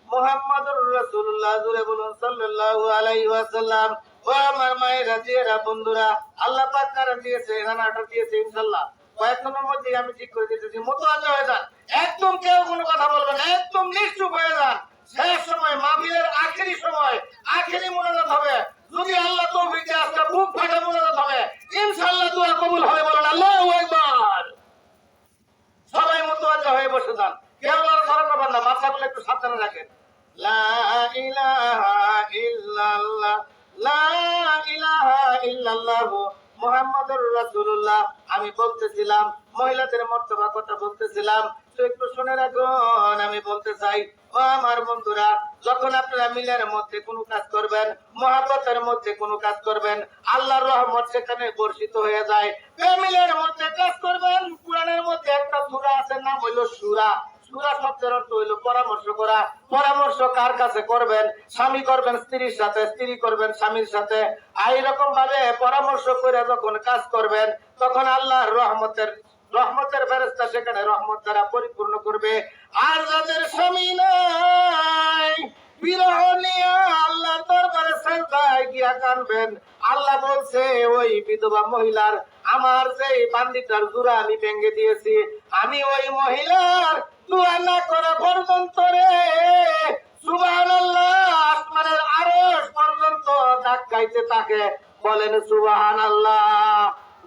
মুহাম্মাদুর রাসূলুল্লাহ জুড়ে বলুন সাল্লাল্লাহু আলাইহি ওয়াসাল্লাম। ও আমার মায়েরা জিয়েরা বন্ধুরা, আল্লাহ পাক কারণ দিয়েছে, রানাটা দিয়েছে ইনশাআল্লাহ। কয়েক নম্বর মধ্যে আমি ঠিক করে দিতেছি, মোতাওয়াজ্জা হয়ে যান, একদম কেউ কোনো কথা বলবেন না, একদম নিশ্চুপ হয়ে যান। শেষ সময় মাহফিলের আখেরি সময় আখেরি মোনাজাত হবে, যদি আল্লাহ তৌফিক দেয় আজকে বুক ফাটা মোনাজাত হবে, ইনশাআল্লাহ দোয়া কবুল হবে। বলেন আল্লাহু আকবার। সবাই মোতাওয়াজ্জা হয়ে বসে যান, কেউ লড়াচড়া করবেন না, মাথাগুলো একটু সাবধানে রাখেন। লা ইলাহা ইল্লাল্লাহ লা ইলাহা ইল্লাল্লাহ মুহাম্মাদুর রাসূলুল্লাহ। আমি বলতেছিলাম মহিলাদের মর্তবা কথা বলতেছিলাম, তো একটু শুনে রাখুন, আমি বলতে চাই ও আমার বন্ধুরা, যখন আপনারা মিলের মধ্যে কোনো কাজ করবেন, মহাব্বতের মধ্যে কোনো কাজ করবেন, আল্লাহর রহমত সেখানে বর্ষিত হয়ে যায়। মিলের মধ্যে কাজ করবেন, কোরআনের মধ্যে একটা সূরা আছে, নাম হইল সূরা। সূরা শব্দের অর্থ হইল পরামর্শ করা। পরামর্শ কার কাছে করবেন? স্বামী করবেন স্ত্রীর সাথে, স্ত্রী করবেন স্বামীর সাথে। এইরকম ভাবে পরামর্শ করে যখন কাজ করবেন, তখন আল্লাহর রহমতের ফেরেশতা সেখানে রহমত দ্বারা পরিপূর্ণ করবে। আর যাদের স্বামী নাই, বিরহ নিয়ে আল্লাহর দরবারে সিজদায় গিয়া কাঁদবেন, আল্লাহ বলছে ওই বিধবা মহিলার আমার যে বান্দিটার জোড়া আমি ভেঙে দিয়েছি, আমি ওই মহিলার দোয়া না করা পর্যন্ত রে সুবহানাল্লাহ আসমানের আরশ পর্যন্ত ধাক্কাইতে থাকে। বলেন সুবহানাল্লাহ।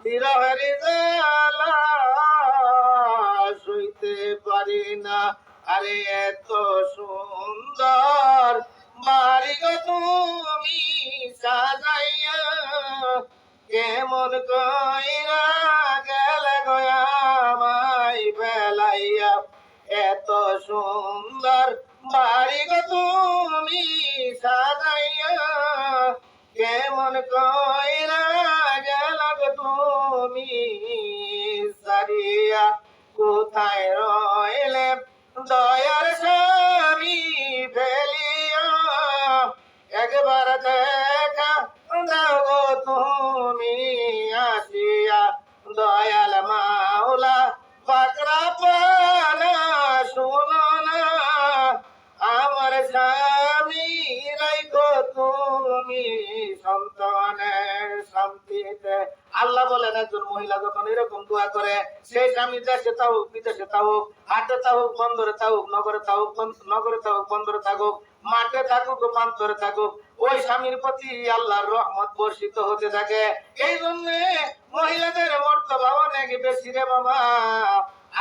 বিরহের জ্বালা সইতে পারি না, আরে এত সুন্দর বাড়ি গো তুমি সাজাইয়া, কেমন কইরা গেলে গো আমায় বেলাইয়া। এত সুন্দর বাড়ি গো তুমি সাজাইয়া, কেমন কইরা গেলে গো তুমি সারিয়া। কোথায় রইলে দয়ার স্বামী ফেলিয়া, একবার দেখা দাও গো তুমি আসিয়া। দয়াল মাওলা পাকড়া পানা শোনো না, আমার স্বামী রাইখো তুমি সন্তানের শান্তিতে। আল্লাহ বলেন একজন মহিলা যখন এরকম দোয়া করে, সেই স্বামী দেশে থাকুক বিদেশে থাকুক, হাটে থাকুক বন্দরে থাকুক, নগরে থাকুক বন্দরে থাকুক, মাঠে থাকুক প্রান্তরে থাকুক, ওই স্বামীর প্রতি আল্লাহর রহমত বর্ষিত হতে থাকে। এই জন্য মহিলাদের মর্তবা অনেক বেশি রে বাবা।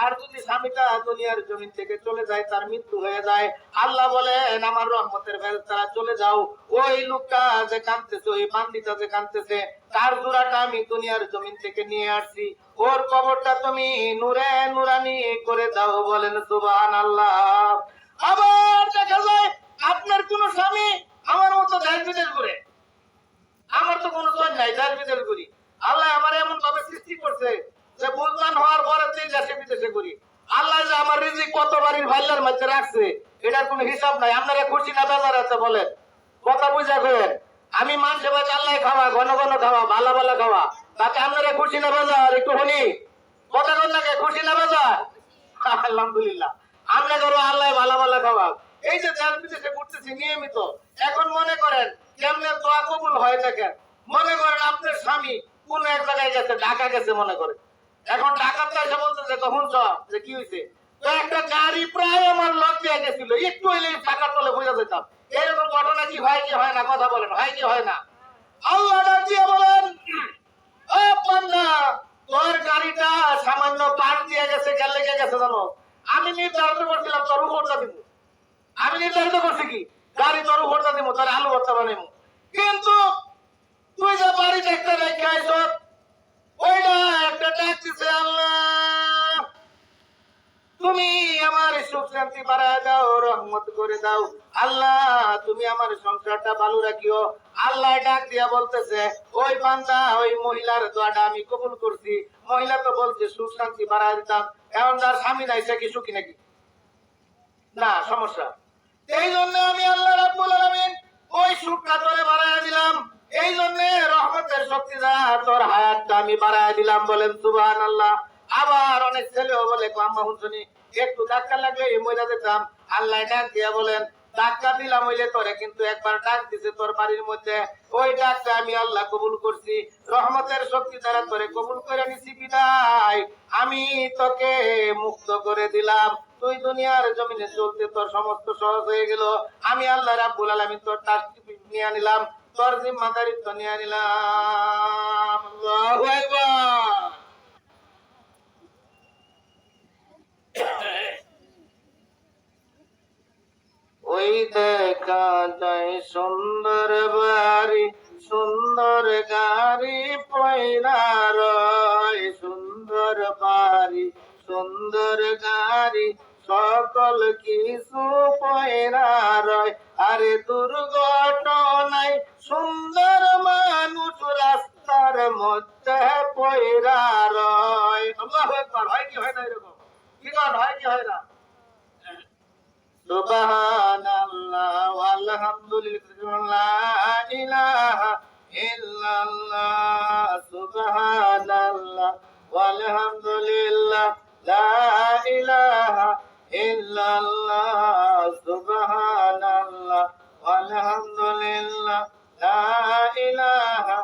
আর যদি স্বামীটা দুনিয়ার জমিন থেকে চলে যায়, তার মৃত্যু হয়ে যায়, আল্লাহ বলেন আমার রহমতের ফেরেশতারা চলে যাও, ওই লোকটা যে কাঁদতেছে, ওই বান্দিটা যে কাঁদতেছে, তার জোড়াটা আমি দুনিয়ার জমিন থেকে নিয়ে আসছি, ওর কবরটা তুমি নূরে নূরানি করে দাও। বলেন সুবহানাল্লাহ। আবার দেখা যায় আপনার কোন স্বামী আমার মতো দেশ বিদেশ ঘুরে, আমার তো কোনো চল নাই, দেশ বিদেশ করি। আল্লাহ আমার এমন ভাবে সৃষ্টি করছে যে মুসলমান হওয়ার পরে তুই দেশে বিদেশে করি। আল্লাহ যে আমার রিজিক কত বাড়ির ভাল্লার মধ্যে রাখছে এটার কোনো হিসাব নাই। আপনারা খুশি না বেজার আছে বলেন, কথা বুঝা করেন। আমি মানছে বাজ আল্লাহ খাওয়া, ঘন ঘন খাওয়া, ভালো ভালো খাওয়া, তাতে আপনারা খুশি না বেজার একটু শুনি, কথা কোন লাগে, খুশি না বেজার? আলহামদুলিল্লাহ। আমরা করো আল্লাহ ভালো ভালো খাওয়া। এই যে দেশ বিদেশে করতেছি নিয়মিত, এখন মনে করেন কেমনে দোয়া কবুল হয় দেখেন। মনে করেন আপনার স্বামী কোন এক জায়গায় গেছে, ঢাকা গেছে মনে করেন, এখন ঢাকাতে এসে বলতেছে তখন যে কি হয়েছে, তো একটা গাড়ি প্রায় আমার লক দিয়ে গেছিল, একটু হইলে টাকার তলে বুঝা যেতাম। এরকম ঘটনা কি হয় কি হয় না, কথা বলেন, হয় কি হয় না? আল্লাহ ডাক দিয়ে বলেন, ও বান্দা, তোর গাড়িটা সামান্য পার দিয়ে গেছে, কেন লেগে গেছে জানো? আমি নির্ধারিত করছিলাম তোর উপরটা দিব। আমি নির্ধারিত করছি কি গাড়ি তোর উপরটা দিব, তোর আলু ভর্তা বানাইব। কিন্তু তুই যে বাড়িতে একটা রেখে আইস, ওইটা একটা ডাক দিছে, আল্লাহ তুমি আমার সুখ শান্তি বাড়ায় দাও, রহমত করে দাও। আল্লাহ তুমি আমার সংসারটা ভালো রাখিও। আল্লাহ ডাক দিয়া বলতেছে, ওই বান্দা ওই মহিলার দোয়াটা আমি কবুল করছি। মহিলা তো বলছে সুখ শান্তি বাড়ায় দিতাম, এখন তার স্বামী নাই, সে কি সুখী নাকি? না, সমস্যা। এই জন্য আমি আল্লাহ রাব্বুল আলামিন ওই সুখটা তোরে বাড়ায় দিলাম। এই জন্য রহমতের শক্তি দ্বারা তোর হায়াতটা আমি বাড়ায় দিলাম, বলেন সুবহানাল্লাহ। আবার অনেক ছেলেও বলে, আম্মা হুনছনি একটু ধাক্কা লাগলে মইরা যেতাম। আল্লাহ ডাক দিয়া বলেন, ধাক্কা দিলাম হইলে তোরে, কিন্তু একবার ডাক দিছে তোর বাড়ির মধ্যে, ওই ডাকটা আমি আল্লাহ কবুল করছি। রহমতের শক্তি দ্বারা তোরে কবুল করে নিছি বিদায় আমি তোকে মুক্ত করে দিলাম। তুই দুনিয়ার জমিনে চলতে তোর সমস্ত সহজ হয়ে গেল। আমি আল্লাহ রাব্বুল আলামিন তোর টাস্ক নিয়ে নিলাম, তোর জিম্মাদারিত্ব নিয়ে নিলাম। আল্লাহু আকবার। ওই দেখা যায় সুন্দর বাড়ি, সুন্দর গাড়ি পয়লা রয়, সুন্দর বাড়ি, সুন্দর গাড়ি, সকল কিছু পয়লা রয়। আরে দুর্ঘটনায় সুন্দর মানুষ রাস্তার মধ্যে পয়লা রয়। আল্লাহু আকবার। হয় কি হয় না এরকম? কি গান হয় কি হয় না? সুবহানাল্লাহ ওয়ালহামদুলিল্লাহ, লা ইলাহা ইল্লাল্লাহ। সুবহানাল্লাহ ওয়ালহামদুলিল্লাহ, লা ইলাহা ইল্লাল্লাহ। সুবহানাল্লাহ ওয়ালহামদুলিল্লাহ, লা ইলাহা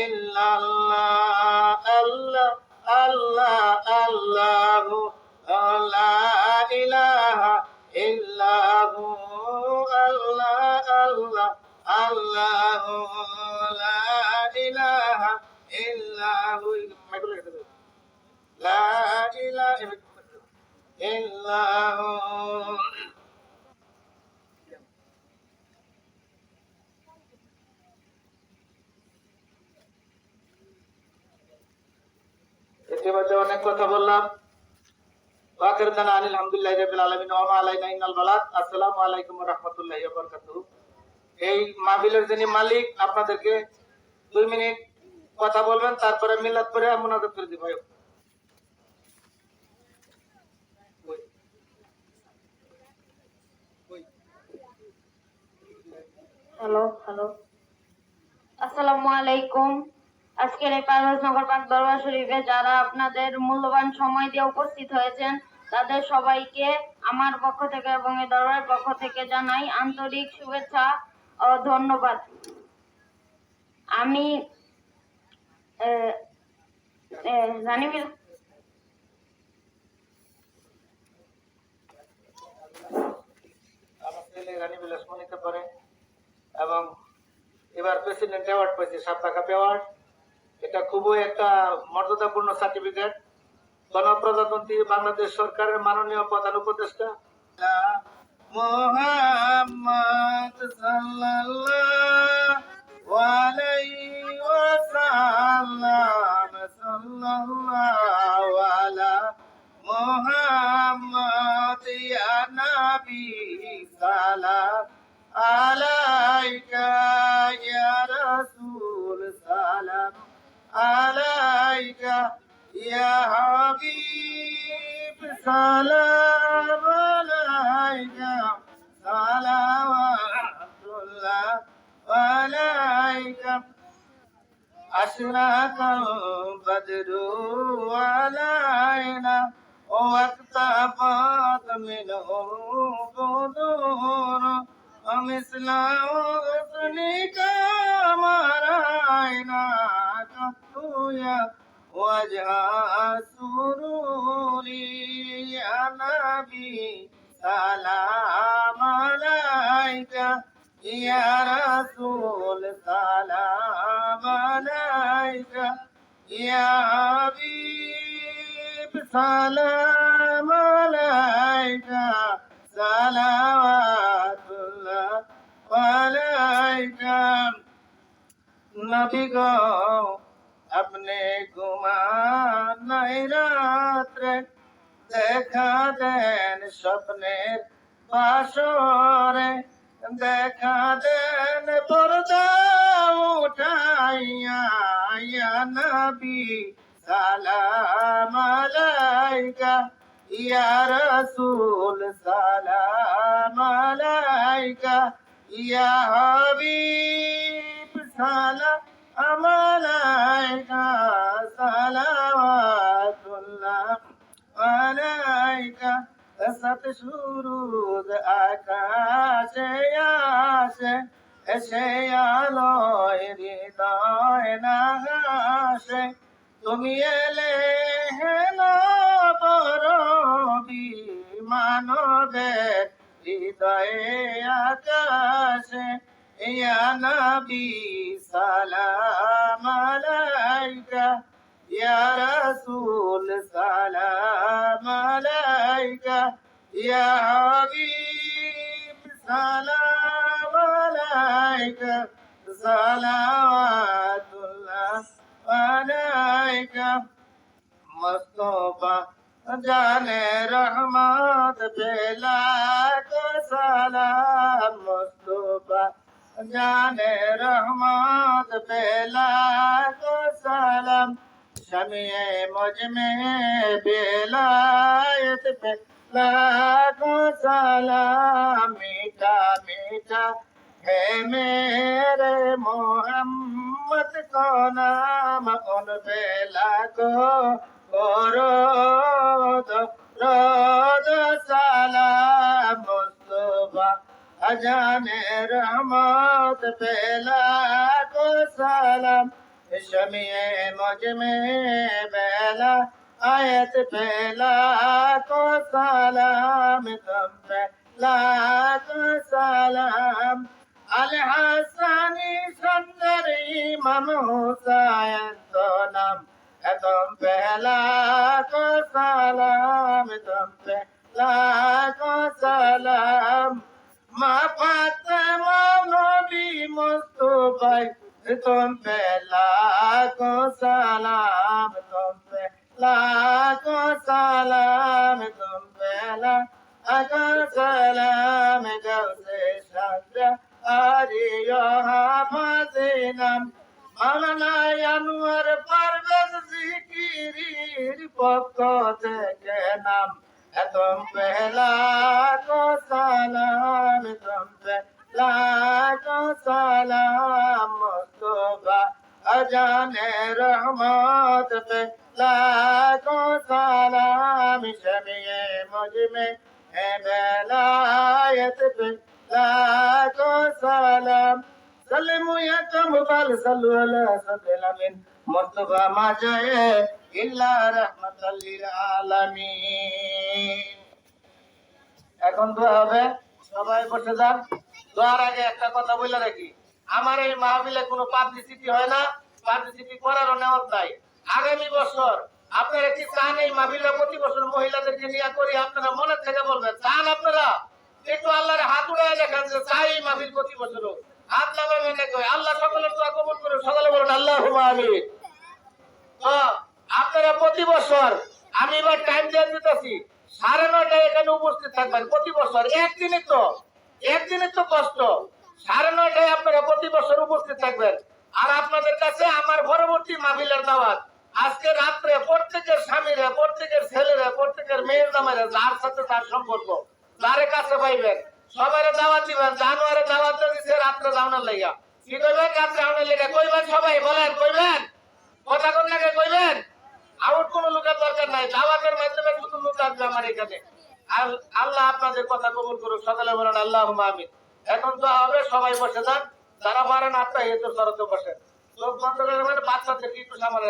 ইল্লাল্লাহ। আল্লাহ আল্লাহ আল্লাহু লা ইলাহা ইল্লাহু, আল্লাহ আল্লাহ আল্লাহু লা ইলাহা ইল্লাহু, লা ইলাহা ইল্লাহু। ইতিমধ্যে অনেক কথা বললাম। ওয়াখির দানা আলহামদুলিল্লাহি রাব্বিল আলামিন ওয়া মা আলাইনা ইল্লাল বালাগ। আসসালামু আলাইকুম ওয়া রাহমাতুল্লাহি ওয়া বারাকাতুহু। এই মাহফিলের যিনি মালিক, আপনাদেরকে 2 মিনিট কথা বলবেন, তারপরে মিলাদ করে মুনাজাত করে দিব। হ্যালো হ্যালো, আসসালামু আলাইকুম। আজকের এই পারভেজনগর পাক দরবার শরীফে যারা আপনাদের মূল্যবান সময় দিয়ে উপস্থিত হয়েছেন, তাদের সবাইকে আমার পক্ষ থেকে এবং এই দরবারের পক্ষ থেকে জানাই আন্তরিক শুভেচ্ছা ও ধন্যবাদ। আমি রানীবিল রানীবিলাস মনিতে পারে এবং এবার প্রেসিডেন্ট অ্যাওয়ার্ড পেয়েছে, 7 টাকা অ্যাওয়ার্ড। এটা খুবই একটা মর্যাদাপূর্ণ সার্টিফিকেট। গণপ্রজাতন্ত্রী বাংলাদেশ সরকারের মাননীয় প্রধান উপদেষ্টা মুহাম্মদ সাল্লাল্লাহু আলাইহি ওয়াসাল্লাম, সাল্লাল্লাহু আলা মুহাম্মদ ইয়া নবী সালাম আলাইকা ইয়া রাসূল সালাম আলাইকা ইয়া হাবিব সালাম আলাইকা সালাওয়াতুল্লাহ আলাইকা أشرق البدر علينا واقتفت منه البدور ومثل حسنك ما رأيناك يا وجه السرور يا نبي سلام عليك يا رسول سلام عليك يا حبيب سلام عليك صلوات الله عليك নবী গো আপনি ঘুমান নাই রাত্রে দেখা দেন স্বপ্নের বাসরে দেখা দেন পর্দা উঠাইয়া ইয়া নবী সালাম আলাইকা ইয়া রাসূল সালাম আলাইকা ইয়া হাবিব সালাম আলাইকা সালাওয়াতুল্লাহ আলাইকা সত সুরুদ আকাশে আসে এসে আলোয় হৃদয় নাগাসে তুমি এলে হেন পরবি মানবের হৃদয়ে আকাশে ইয়া নবী সালাম আলাইকা ইয়া রাসূল সালাম আলাইকা ইয়া হাবিব সালাম আলাইকা সালাওয়াতুল্লাহ আলাইকা মুস্তাফা জানে রহমত পেলা তো সালাম মুস্তাফা জানে রহমত পেলা তো সালাম शमीए मुझ में बेलायत पे लाखों सलाम मीठा मीठा है मेरे मोहम्मद को नाम उन बेला को रोद सलाम मुस्तफा अजाने रहमत बेला को सलाम शमीए मुझ में बेला आयत पहला को सलाम तुम पे लाखो सलाम अल हसनी सुंदर इमाम हुसैन तो नाम तुम पहला को सलाम तुम पे लाखो सलाम माँ फातिमा नबी मुस्तफा तुम पे लाखों सलाम तुम पे लाखों सलाम तुम पे लाखों सलाम गौसे शब्द आरियो हाफिज़नाम मौलाना अनवर परवेज़ ज़िकिरीर पक्ष থেকে নাম तुम पे लाखों सलाम तुम पे लाखों सलाम मुस्तफा अजाने रहमत पे लाखों सलाम शमीए मुझ में है बेलायत पे लाखों सलाम सल्लमु या कमबल सल्लु अला सल्लमिन मुस्तफा मा जाए इल्ला रहमताल लिल आलामीन। এখন দোয়া হবে, সবাই বসে যান। দোয়ার আগে একটা কথা বলে রাখি, আমার এই মাহফিলে কোনো পাবলিসিটি হয় না, পাবলিসিটি করারও নেওয়ার নাই। আগামী বছর আপনারা কি চান এই মাহফিলে প্রতি বছর মহিলাদেরকে নিয়ে করি? আপনারা মনে থেকে বলবেন চান আপনারা? একটু আল্লাহর হাত উড়ায় দেখান যে চাই এই মাহফিল প্রতি বছর হোক। হাত লাগাবেন দেখো, আল্লাহ সকলের দোয়া কবুল করুন। সকলে বলুন আল্লাহুম্মা আমিন। তো আপনারা প্রতি বছর, আমি এবার টাইম দিয়ে দিতেছি, 9:30 এখানে উপস্থিত থাকবেন প্রতি বছর। একদিনই তো কষ্ট। 9:30 আপনারা প্রতি বছর উপস্থিত থাকবেন। আর আপনাদের কাছে আমার পরবর্তী মাহফিলের দাওয়াত, আজকে রাত্রে প্রত্যেকের স্বামীরা, প্রত্যেকের ছেলেরা, প্রত্যেকের মেয়ের জামাইরা, যার সাথে তার সম্পর্ক, যারে কাছে পাইবেন সবাইরে দাওয়াত দিবেন। জানুয়ারে দাওয়াত দিচ্ছে রাত্রে যাওয়ার লাইয়া, কি কইবেন? রাত্রে যাওয়ার লেগে কইবেন, সবাই বলেন, কইবেন, কথা কোন লাগে কইবেন। আউট কোনো লোকের দরকার নাই, দাওয়াতের মাধ্যমে শুধু লোক আসবে আমার এখানে। আর আল্লাহ আপনাদের কথা কবুল করুক। সকালে বলেন আল্লাহুম্মা আমিন। এখন তো হবে, সবাই বসে যান, যারা পারেন আত্মা হেতু সরতে বসেন। লোক বন্ধ করে বাচ্চাদের একটু সামনে